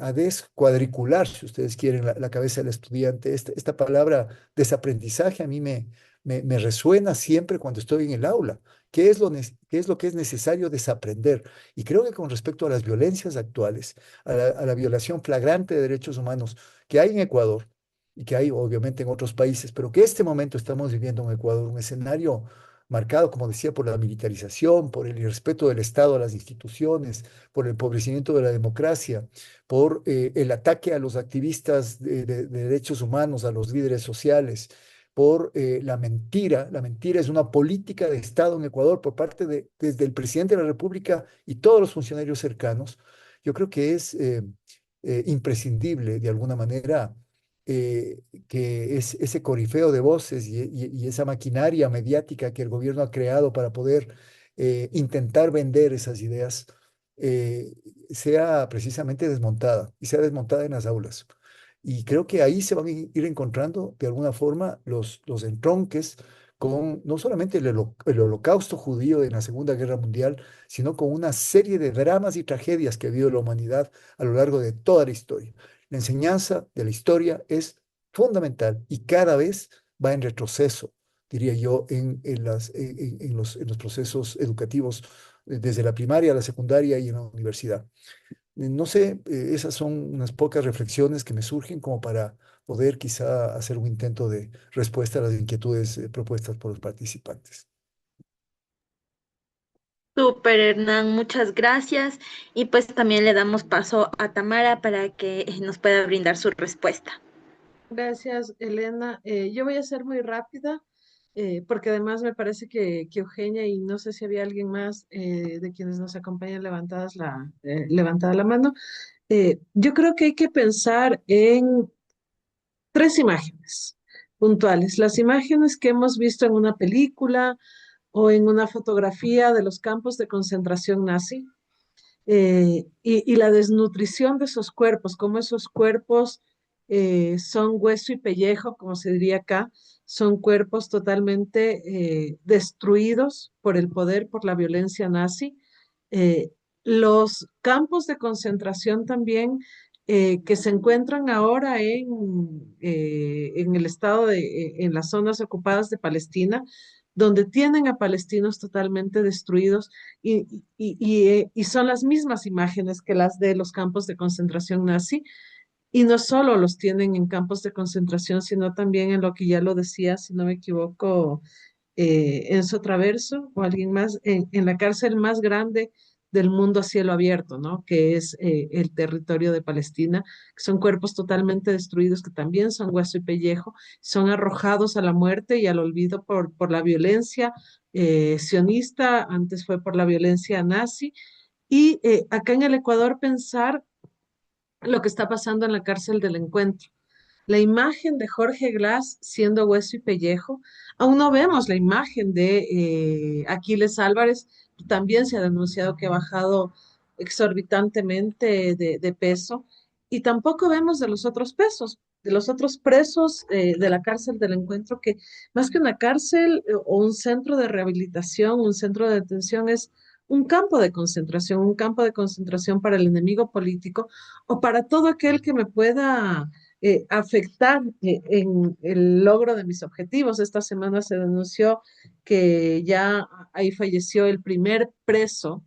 a descuadricular, si ustedes quieren, la cabeza del estudiante. Esta palabra desaprendizaje a mí me resuena siempre cuando estoy en el aula. ¿Qué es lo que es necesario desaprender? Y creo que con respecto a las violencias actuales, a la violación flagrante de derechos humanos que hay en Ecuador y que hay obviamente en otros países, pero que este momento estamos viviendo en Ecuador, un escenario marcado, como decía, por la militarización, por el irrespeto del Estado a las instituciones, por el empobrecimiento de la democracia, por el ataque a los activistas de derechos humanos, a los líderes sociales, por la mentira. La mentira es una política de Estado en Ecuador por parte desde el presidente de la República y todos los funcionarios cercanos. Yo creo que es imprescindible, de alguna manera, que es ese corifeo de voces y esa maquinaria mediática que el gobierno ha creado para poder intentar vender esas ideas, eh, sea precisamente desmontada y sea desmontada en las aulas. Y creo que ahí se van a ir encontrando de alguna forma los entronques con no solamente el holocausto judío en la Segunda Guerra Mundial, sino con una serie de dramas y tragedias que ha habido la humanidad a lo largo de toda la historia. La enseñanza de la historia es fundamental y cada vez va en retroceso, diría yo, en los procesos educativos, desde la primaria a la secundaria y en la universidad. No sé, esas son unas pocas reflexiones que me surgen como para poder quizá hacer un intento de respuesta a las inquietudes propuestas por los participantes. Súper, Hernán, muchas gracias. Y pues también le damos paso a Tamara para que nos pueda brindar su respuesta. Gracias, Elena. Yo voy a ser muy rápida, porque además me parece que Eugenia y no sé si había alguien más de quienes nos acompañan levantada la mano. Yo creo que hay que pensar en tres imágenes puntuales. Las imágenes que hemos visto en una película o en una fotografía de los campos de concentración nazi, y la desnutrición de esos cuerpos, como esos cuerpos son hueso y pellejo, como se diría acá, son cuerpos totalmente destruidos por el poder, por la violencia nazi. Los campos de concentración también que se encuentran ahora en el estado en las zonas ocupadas de Palestina, donde tienen a palestinos totalmente destruidos y son las mismas imágenes que las de los campos de concentración nazi. Y no solo los tienen en campos de concentración, sino también en lo que ya lo decía, si no me equivoco, Enzo Traverso o alguien más, en la cárcel más grande del mundo a cielo abierto, ¿no? Que es el territorio de Palestina, que son cuerpos totalmente destruidos, que también son hueso y pellejo, son arrojados a la muerte y al olvido por la violencia sionista, antes fue por la violencia nazi. Y acá en el Ecuador pensar lo que está pasando en la cárcel del Encuentro. La imagen de Jorge Glass siendo hueso y pellejo, aún no vemos la imagen de Aquiles Álvarez, también se ha denunciado que ha bajado exorbitantemente de peso, y tampoco vemos de los otros pesos, de los otros presos de la cárcel del Encuentro, que más que una cárcel o un centro de rehabilitación, un centro de detención, es un campo de concentración para el enemigo político o para todo aquel que me pueda afectar en el logro de mis objetivos. Esta semana se denunció que ya ahí falleció el primer preso,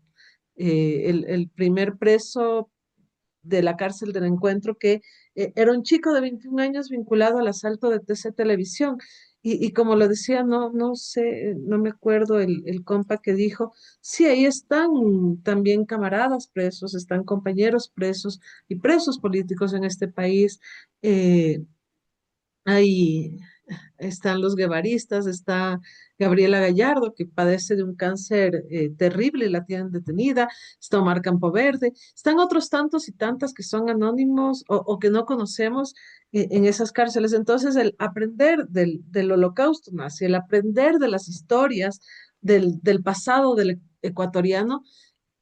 el primer preso de la cárcel del encuentro, que era un chico de 21 años vinculado al asalto de TC Televisión. Y como lo decía, no sé, no me acuerdo el compa que dijo, sí, ahí están también camaradas presos, están compañeros presos y presos políticos en este país. Eh, hay están los guevaristas, está Gabriela Gallardo, que padece de un cáncer terrible y la tienen detenida, está Omar Campoverde, están otros tantos y tantas que son anónimos o que no conocemos en esas cárceles. Entonces, el aprender del holocausto nazi, el aprender de las historias del pasado del ecuatoriano,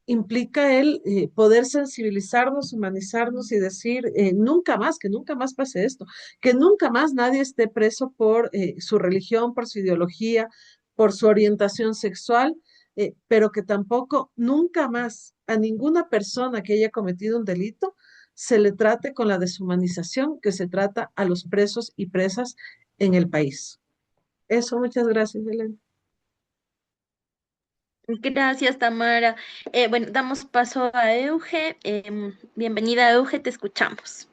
implica el poder sensibilizarnos, humanizarnos y decir nunca más, que nunca más pase esto, que nunca más nadie esté preso por su religión, por su ideología, por su orientación sexual, pero que tampoco nunca más a ninguna persona que haya cometido un delito se le trate con la deshumanización que se trata a los presos y presas en el país. Eso, muchas gracias, Elena. Gracias, Tamara. Bueno, damos paso a Euge. Bienvenida, Euge, te escuchamos.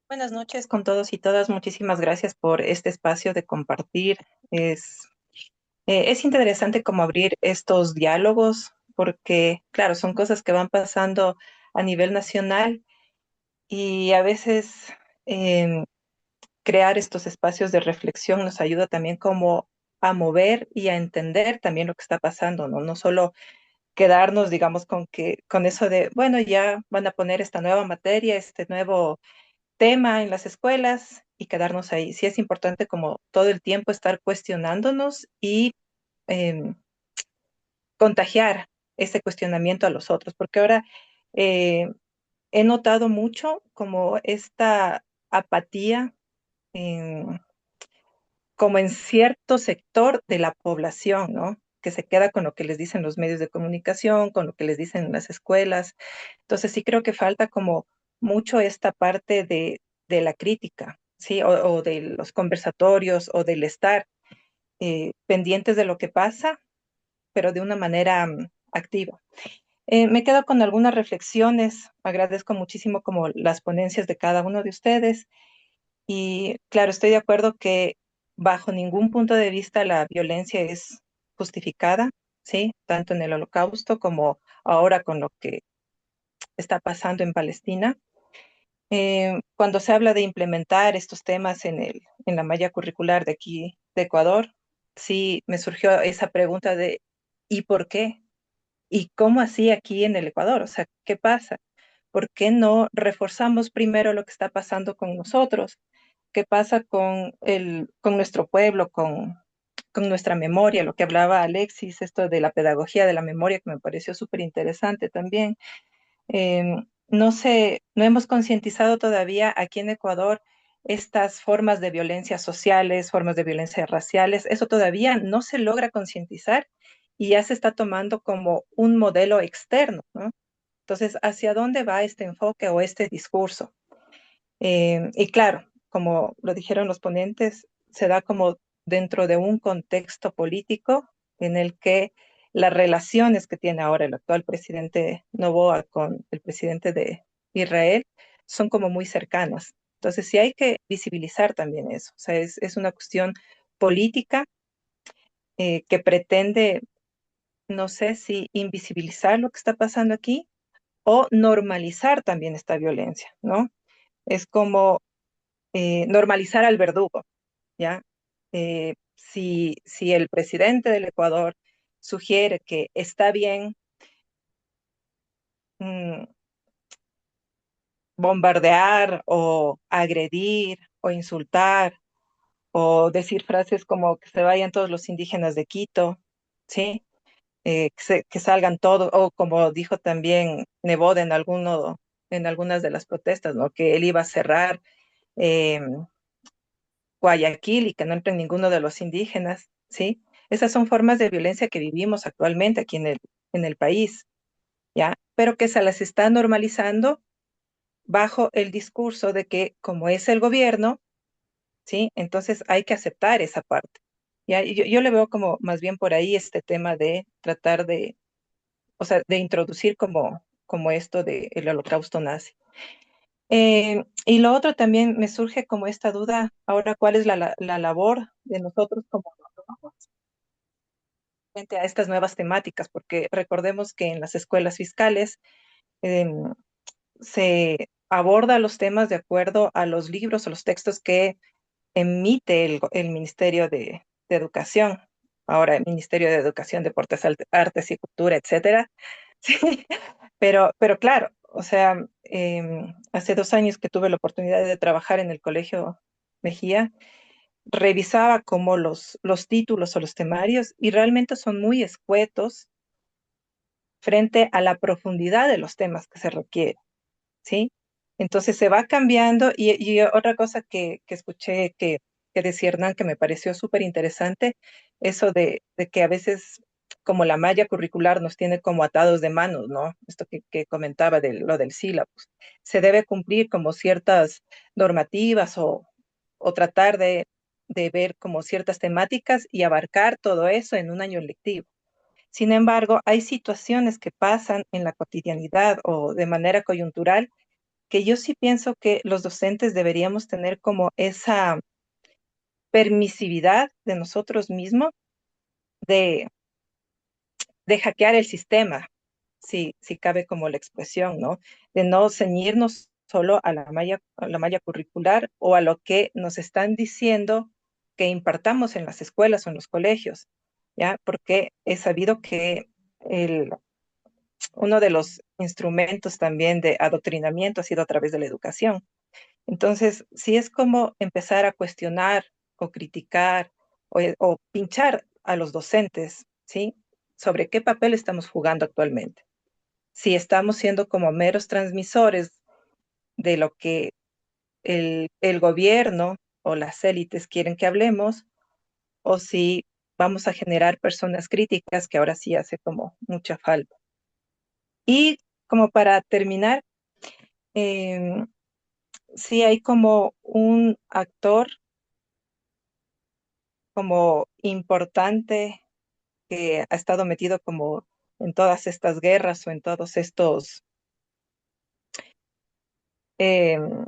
Buenas noches con todos y todas. Muchísimas gracias por este espacio de compartir. Es, es interesante como abrir estos diálogos porque, claro, son cosas que van pasando a nivel nacional y a veces em, crear estos espacios de reflexión nos ayuda también como a mover y a entender también lo que está pasando, ¿no? No solo quedarnos, digamos, con eso de, bueno, ya van a poner esta nueva materia, este nuevo tema en las escuelas y quedarnos ahí. Sí es importante como todo el tiempo estar cuestionándonos y eh, contagiar ese cuestionamiento a los otros, porque ahora eh, he notado mucho como esta apatía en, como en cierto sector de la población, ¿no? Que se queda con lo que les dicen los medios de comunicación, con lo que les dicen las escuelas. Entonces sí creo que falta como mucho esta parte de la crítica, ¿sí? O de los conversatorios o del estar pendientes de lo que pasa, pero de una manera activa. Me quedo con algunas reflexiones. Agradezco muchísimo como las ponencias de cada uno de ustedes. Y claro, estoy de acuerdo que bajo ningún punto de vista la violencia es justificada, ¿sí? Tanto en el Holocausto como ahora con lo que está pasando en Palestina. Cuando se habla de implementar estos temas en la malla curricular de aquí, de Ecuador, sí me surgió esa pregunta de ¿y por qué? ¿Y cómo así aquí en el Ecuador? O sea, ¿qué pasa? ¿Por qué no reforzamos primero lo que está pasando con nosotros? ¿Qué pasa con nuestro pueblo, con nuestra memoria? Lo que hablaba Alexis, esto de la pedagogía de la memoria, que me pareció súper interesante también. No sé, no hemos concientizado todavía aquí en Ecuador estas formas de violencia sociales, formas de violencia raciales. Eso todavía no se logra concientizar y ya se está tomando como un modelo externo, ¿no? Entonces, ¿hacia dónde va este enfoque o este discurso? Y claro, como lo dijeron los ponentes, se da como dentro de un contexto político en el que las relaciones que tiene ahora el actual presidente Noboa con el presidente de Israel son como muy cercanas. Entonces, sí hay que visibilizar también eso. O sea, es una cuestión política que pretende, no sé si invisibilizar lo que está pasando aquí o normalizar también esta violencia, ¿no? Es como normalizar al verdugo, ¿ya? Si el presidente del Ecuador sugiere que está bien mm, bombardear o agredir o insultar o decir frases como que se vayan todos los indígenas de Quito, ¿sí? Que salgan todos, o como dijo también Nebot en algunas de las protestas, ¿no? Que él iba a cerrar eh, Guayaquil y que no entren ninguno de los indígenas, ¿sí? Esas son formas de violencia que vivimos actualmente aquí en el país, ¿ya? Pero que se las está normalizando bajo el discurso de que como es el gobierno, ¿sí? Entonces hay que aceptar esa parte. ¿Ya? Y yo le veo como más bien por ahí este tema de tratar de, o sea, de introducir como esto del holocausto nazi. Y lo otro también me surge como esta duda, ahora, ¿cuál es la labor de nosotros como autónomos frente a estas nuevas temáticas? Porque recordemos que en las escuelas fiscales em, se aborda los temas de acuerdo a los libros o los textos que emite el Ministerio de Educación, ahora el Ministerio de Educación, Deportes, Artes y Cultura, etcétera. Sí, pero claro, o sea, hace 2 años que tuve la oportunidad de trabajar en el Colegio Mejía, revisaba como los títulos o los temarios y realmente son muy escuetos frente a la profundidad de los temas que se requieren, ¿sí? Entonces se va cambiando y otra cosa que escuché que decía Hernán que me pareció súper interesante, eso de que a veces como la malla curricular nos tiene como atados de manos, ¿no? Esto que comentaba de lo del sílabus. Se debe cumplir como ciertas normativas o tratar de ver como ciertas temáticas y abarcar todo eso en un año lectivo. Sin embargo, hay situaciones que pasan en la cotidianidad o de manera coyuntural que yo sí pienso que los docentes deberíamos tener como esa permisividad de nosotros mismos de, de hackear el sistema, si cabe como la expresión, ¿no? De no ceñirnos solo a la malla curricular o a lo que nos están diciendo que impartamos en las escuelas o en los colegios, ¿ya? Porque he sabido que uno de los instrumentos también de adoctrinamiento ha sido a través de la educación. Entonces, sí es como empezar a cuestionar o criticar o pinchar a los docentes, ¿sí? Sobre qué papel estamos jugando actualmente. Si estamos siendo como meros transmisores de lo que el gobierno o las élites quieren que hablemos, o si vamos a generar personas críticas, que ahora sí hace como mucha falta. Y como para terminar, em, sí hay como un actor como importante que ha estado metido como en todas estas guerras o en todos estos, em,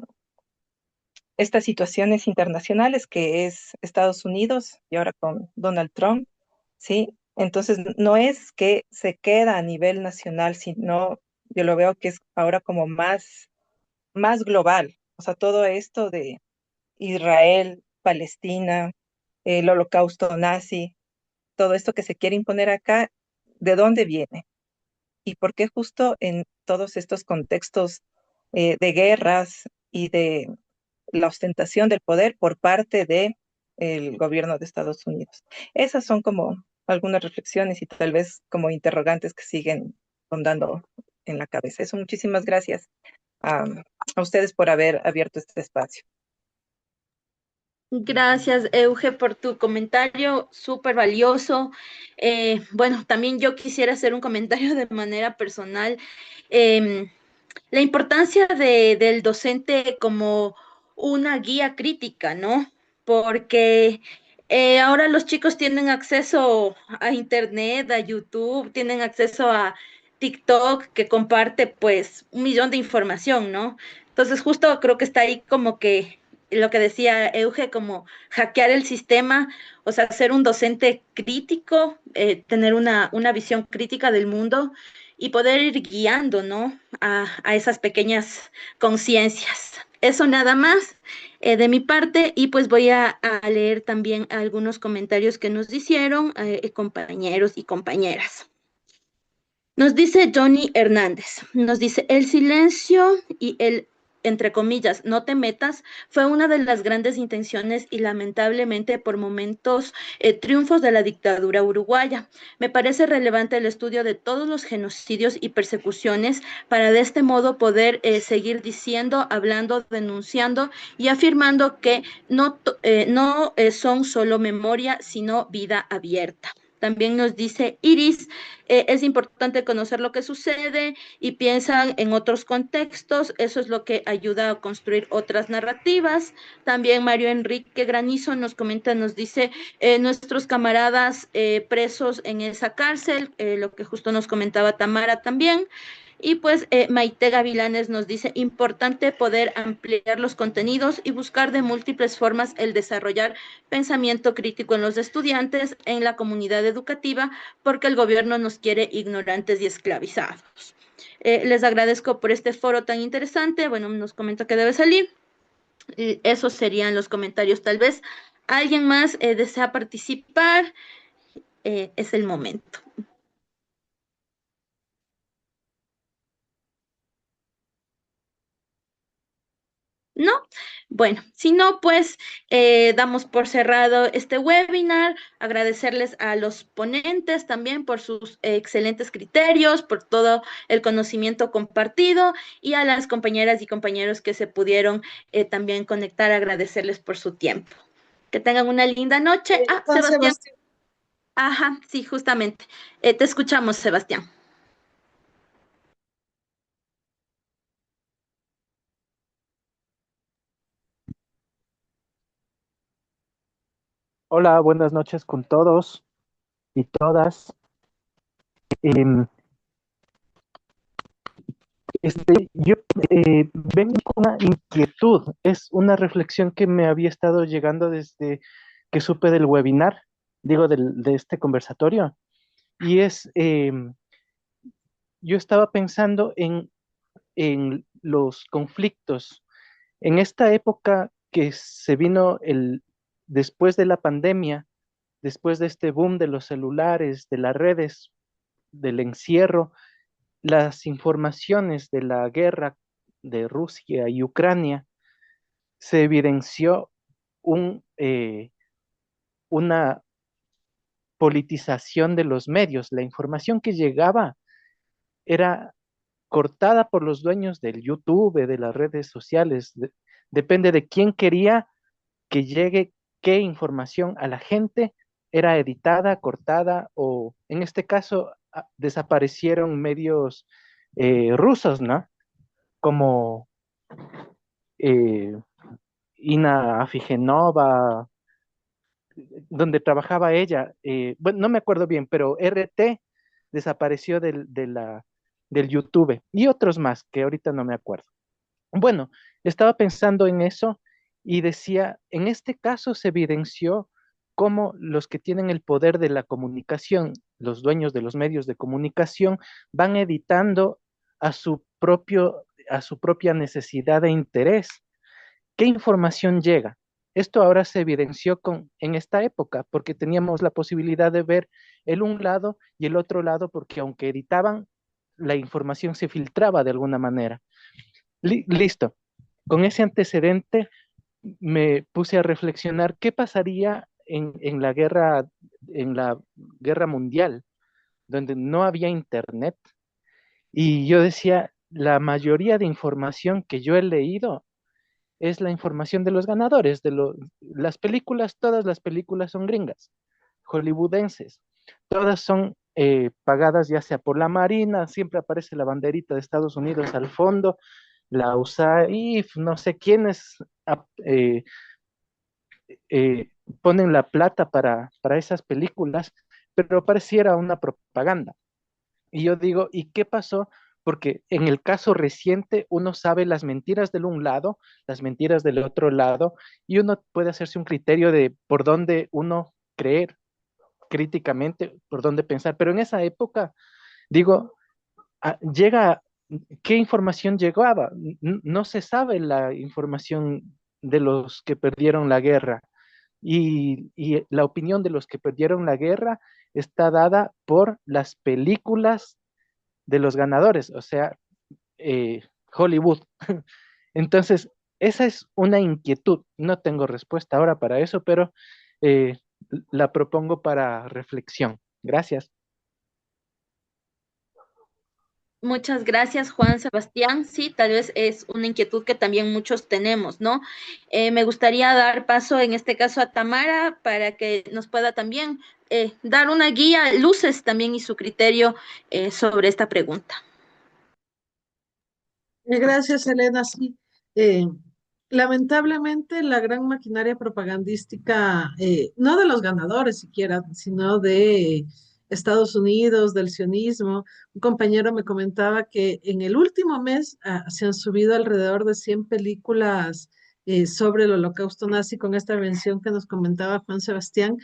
estas situaciones internacionales que es Estados Unidos y ahora con Donald Trump, ¿sí? Entonces no es que se queda a nivel nacional, sino yo lo veo que es ahora como más global. O sea, todo esto de Israel, Palestina, el holocausto nazi, todo esto que se quiere imponer acá, ¿de dónde viene? Y por qué justo en todos estos contextos de guerras y de la ostentación del poder por parte de el gobierno de Estados Unidos. Esas son como algunas reflexiones y tal vez como interrogantes que siguen rondando en la cabeza. Eso, muchísimas gracias a ustedes por haber abierto este espacio. Gracias, Euge, por tu comentario súper valioso. Bueno, también yo quisiera hacer un comentario de manera personal. Em, la importancia del docente como una guía crítica, ¿no? Porque ahora los chicos tienen acceso a Internet, a YouTube, tienen acceso a TikTok, que comparte pues un millón de información, ¿no? Entonces justo creo que está ahí como que lo que decía Euge, como hackear el sistema, o sea, ser un docente crítico, tener una visión crítica del mundo y poder ir guiando, ¿no? A esas pequeñas conciencias. Eso nada más de mi parte y pues voy a leer también algunos comentarios que nos hicieron compañeros y compañeras. Nos dice Johnny Hernández, nos dice, el silencio y el entre comillas, no te metas, fue una de las grandes intenciones y lamentablemente por momentos triunfos de la dictadura uruguaya. Me parece relevante el estudio de todos los genocidios y persecuciones para de este modo poder seguir diciendo, hablando, denunciando y afirmando que no son solo memoria, sino vida abierta. También nos dice Iris, es importante conocer lo que sucede y piensan en otros contextos, eso es lo que ayuda a construir otras narrativas. También Mario Enrique Granizo nos comenta, nos dice, nuestros camaradas presos en esa cárcel, lo que justo nos comentaba Tamara también. Y pues Maite Gavilanes nos dice, importante poder ampliar los contenidos y buscar de múltiples formas el desarrollar pensamiento crítico en los estudiantes, en la comunidad educativa, porque el gobierno nos quiere ignorantes y esclavizados. Les agradezco por este foro tan interesante. Bueno, nos comenta que debe salir. Esos serían los comentarios. Tal vez alguien más desea participar. Es el momento. ¿No? Bueno, si no, pues damos por cerrado este webinar, agradecerles a los ponentes también por sus excelentes criterios, por todo el conocimiento compartido y a las compañeras y compañeros que se pudieron también conectar, agradecerles por su tiempo. Que tengan una linda noche. Ah, Sebastián. Ajá, sí, justamente. Te escuchamos, Sebastián. Hola, buenas noches con todos y todas. Em, yo vengo con una inquietud, es una reflexión que me había estado llegando desde que supe del webinar, digo, de este conversatorio, y yo estaba pensando en los conflictos. En esta época que se vino después de la pandemia, después de este boom de los celulares, de las redes, del encierro, las informaciones de la guerra de Rusia y Ucrania, se evidenció una politización de los medios. La información que llegaba era cortada por los dueños del YouTube, de las redes sociales. Depende de quién quería que llegue qué información a la gente, era editada, cortada o en este caso desaparecieron medios rusos, ¿no? Como eh, Ina Afigenova, donde trabajaba ella, bueno, no me acuerdo bien, pero RT desapareció del YouTube y otros más que ahorita no me acuerdo. Bueno, estaba pensando en eso y decía, en este caso se evidenció cómo los que tienen el poder de la comunicación, los dueños de los medios de comunicación, van editando a su propia necesidad de interés. ¿Qué información llega? Esto ahora se evidenció en esta época, porque teníamos la posibilidad de ver el un lado y el otro lado, porque aunque editaban, la información se filtraba de alguna manera. Listo. Con ese antecedente me puse a reflexionar qué pasaría en la guerra mundial, donde no había internet. Y yo decía, la mayoría de información que yo he leído es la información de los ganadores, las películas, todas las películas son gringas, hollywoodenses, todas son pagadas ya sea por la Marina, siempre aparece la banderita de Estados Unidos al fondo, la USAID, no sé quiénes ponen la plata para esas películas, pero pareciera una propaganda. Y yo digo, ¿y qué pasó? Porque en el caso reciente uno sabe las mentiras del un lado, las mentiras del otro lado, y uno puede hacerse un criterio de por dónde uno creer críticamente, por dónde pensar. Pero en esa época, digo, llega, ¿qué información llegaba? No se sabe la información de los que perdieron la guerra. Y la opinión de los que perdieron la guerra está dada por las películas de los ganadores, o sea, Hollywood. Entonces, esa es una inquietud. No tengo respuesta ahora para eso, pero eh, la propongo para reflexión. Gracias. Muchas gracias, Juan Sebastián. Sí, tal vez es una inquietud que también muchos tenemos, ¿no? Me gustaría dar paso en este caso a Tamara para que nos pueda también dar una guía, luces también y su criterio sobre esta pregunta. Gracias, Elena. Sí, eh, lamentablemente la gran maquinaria propagandística, no de los ganadores siquiera, sino de Estados Unidos, del sionismo. Un compañero me comentaba que en el último mes se han subido alrededor de 100 películas sobre el holocausto nazi con esta mención que nos comentaba Juan Sebastián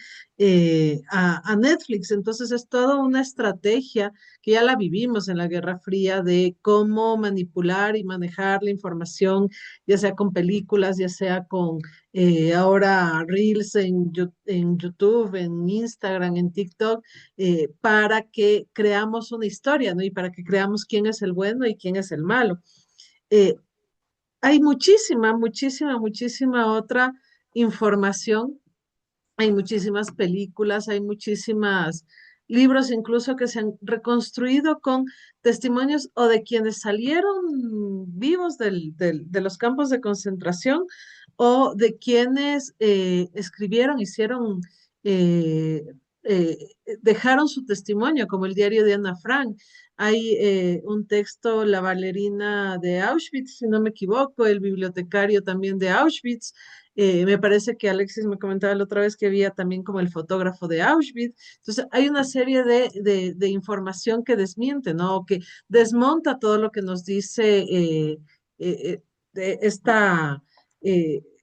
a Netflix. Entonces es toda una estrategia que ya la vivimos en la Guerra Fría, de cómo manipular y manejar la información, ya sea con películas, ya sea con ahora Reels en YouTube, en Instagram, en TikTok, para que creamos una historia, ¿no? Y para que creamos quién es el bueno y quién es el malo. Eh, Hay muchísima otra información, hay muchísimas películas, hay muchísimas libros incluso que se han reconstruido con testimonios o de quienes salieron vivos de los campos de concentración o de quienes escribieron, hicieron, eh, eh, dejaron su testimonio, como el diario de Ana Frank. Hay un texto, La bailarina de Auschwitz, si no me equivoco, el bibliotecario también de Auschwitz. Me parece que Alexis me comentaba la otra vez que había también como el fotógrafo de Auschwitz. Entonces, hay una serie de información que desmiente, ¿no? O que desmonta todo lo que nos dice de esta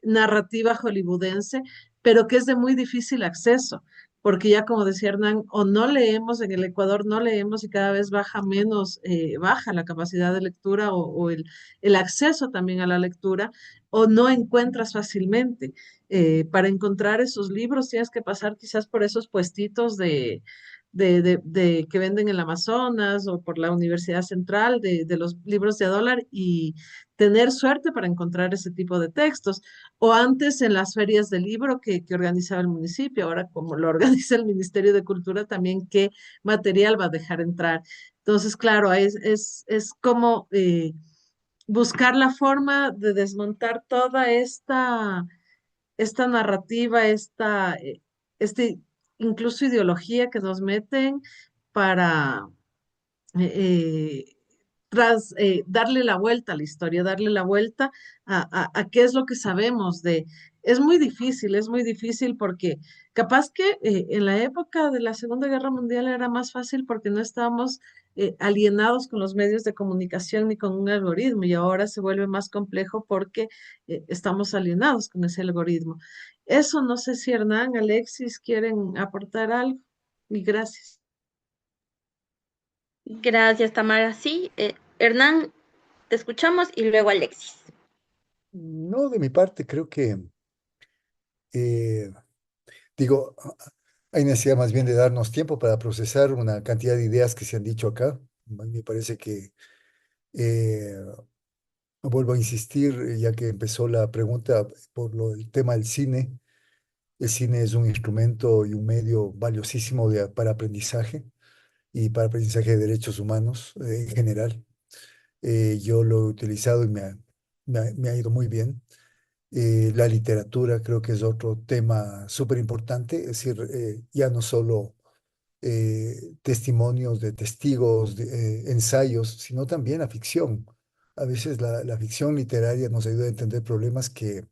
narrativa hollywoodense, pero que es de muy difícil acceso. Porque ya como decía Hernán, o no leemos, en el Ecuador no leemos y cada vez baja menos, baja la capacidad de lectura o el acceso también a la lectura, o no encuentras fácilmente. Para encontrar esos libros tienes que pasar quizás por esos puestitos que venden en el Amazonas o por la Universidad Central de los libros de a dólar y tener suerte para encontrar ese tipo de textos. O antes en las ferias del libro que organizaba el municipio, ahora como lo organiza el Ministerio de Cultura, también qué material va a dejar entrar. Entonces, claro, es como buscar la forma de desmontar toda esta narrativa, este incluso ideología que nos meten para eh, darle la vuelta a la historia, darle la vuelta a qué es lo que sabemos de... es muy difícil porque capaz que en la época de la Segunda Guerra Mundial era más fácil porque no estábamos alienados con los medios de comunicación ni con un algoritmo y ahora se vuelve más complejo porque estamos alienados con ese algoritmo. Eso no sé si Hernán, Alexis quieren aportar algo. Y gracias. Gracias, Tamara. Sí, Hernán, te escuchamos y luego Alexis. No, de mi parte, creo que, eh, digo, hay necesidad más bien de darnos tiempo para procesar una cantidad de ideas que se han dicho acá. A mí me parece que, eh, vuelvo a insistir, ya que empezó la pregunta el tema del cine. El cine es un instrumento y un medio valiosísimo para aprendizaje y para aprendizaje de derechos humanos en general. Yo lo he utilizado y me ha ido muy bien. La literatura creo que es otro tema súper importante, es decir, ya no solo testimonios de testigos, ensayos, sino también la ficción. A veces la ficción literaria nos ayuda a entender problemas que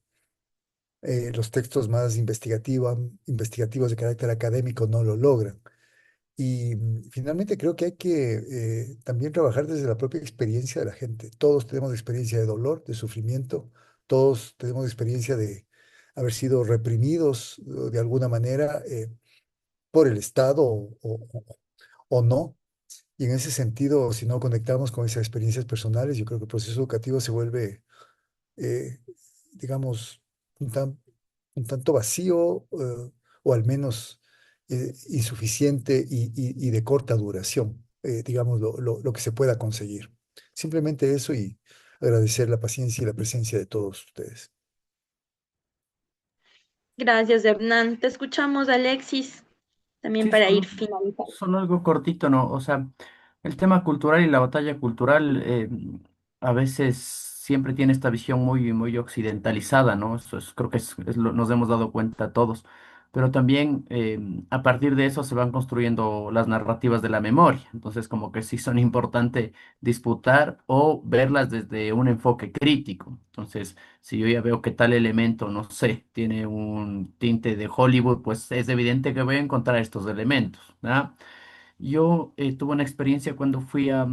los textos más investigativos de carácter académico no lo logran. Y finalmente creo que hay que también trabajar desde la propia experiencia de la gente. Todos tenemos experiencia de dolor, de sufrimiento, todos tenemos experiencia de haber sido reprimidos de alguna manera por el Estado o no. Y en ese sentido, si no conectamos con esas experiencias personales, yo creo que el proceso educativo se vuelve, eh, digamos, un, tan- un tanto vacío o al menos insuficiente y de corta duración, digamos, lo que se pueda conseguir. Simplemente eso y agradecer la paciencia y la presencia de todos ustedes. Gracias, Hernán. Te escuchamos, Alexis, también Sí, para ir finalizando. son algo cortito, ¿no? O sea, el tema cultural y la batalla cultural a veces siempre tiene esta visión muy, muy occidentalizada, ¿no? Eso es, creo que nos hemos dado cuenta todos. Pero también a partir de eso se van construyendo las narrativas de la memoria. Entonces, como que sí son importante disputar o verlas desde un enfoque crítico. Entonces, si yo ya veo que tal elemento, no sé, tiene un tinte de Hollywood, pues es evidente que voy a encontrar estos elementos, ¿verdad? Yo tuve una experiencia cuando fui a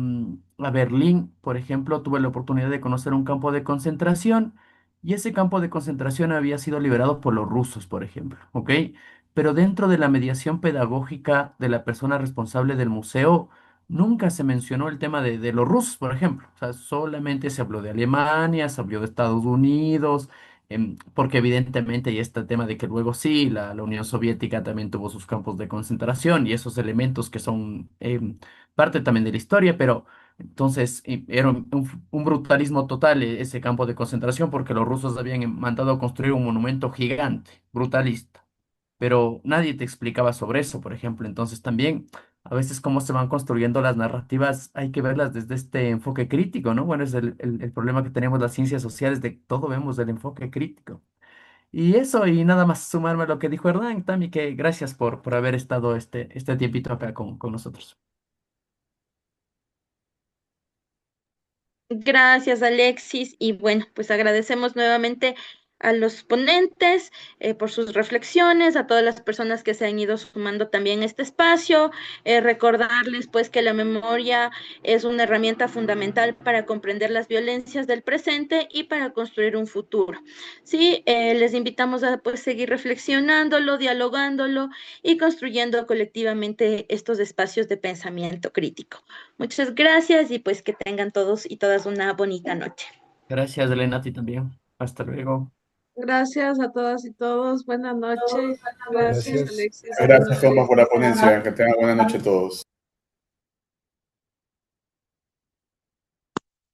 Berlín, por ejemplo, tuve la oportunidad de conocer un campo de concentración y ese campo de concentración había sido liberado por los rusos, por ejemplo, ¿ok? Pero dentro de la mediación pedagógica de la persona responsable del museo, nunca se mencionó el tema de los rusos, por ejemplo. O sea, solamente se habló de Alemania, se habló de Estados Unidos, porque evidentemente hay este tema de que luego sí, la Unión Soviética también tuvo sus campos de concentración y esos elementos que son parte también de la historia, pero entonces era un brutalismo total ese campo de concentración porque los rusos habían mandado a construir un monumento gigante, brutalista, pero nadie te explicaba sobre eso, por ejemplo. Entonces también a veces cómo se van construyendo las narrativas hay que verlas desde este enfoque crítico, ¿no? Bueno, es el problema que tenemos las ciencias sociales, de que todo vemos del enfoque crítico. Y eso, y nada más sumarme a lo que dijo Hernán, Tami, que gracias por haber estado este tiempito acá con nosotros. Gracias, Alexis. Y bueno, pues agradecemos nuevamente a los ponentes por sus reflexiones, a todas las personas que se han ido sumando también a este espacio. Recordarles pues que la memoria es una herramienta fundamental para comprender las violencias del presente y para construir un futuro. Sí, les invitamos a pues seguir reflexionándolo, dialogándolo y construyendo colectivamente estos espacios de pensamiento crítico. Muchas gracias y pues que tengan todos y todas una bonita noche. Gracias, Elena, a ti también. Hasta luego. Gracias a todas y todos. Buenas noches. Gracias, Gracias. Alexis. Buenas Gracias, Tomás, por la noches. ponencia. Que tengan buena noche todos.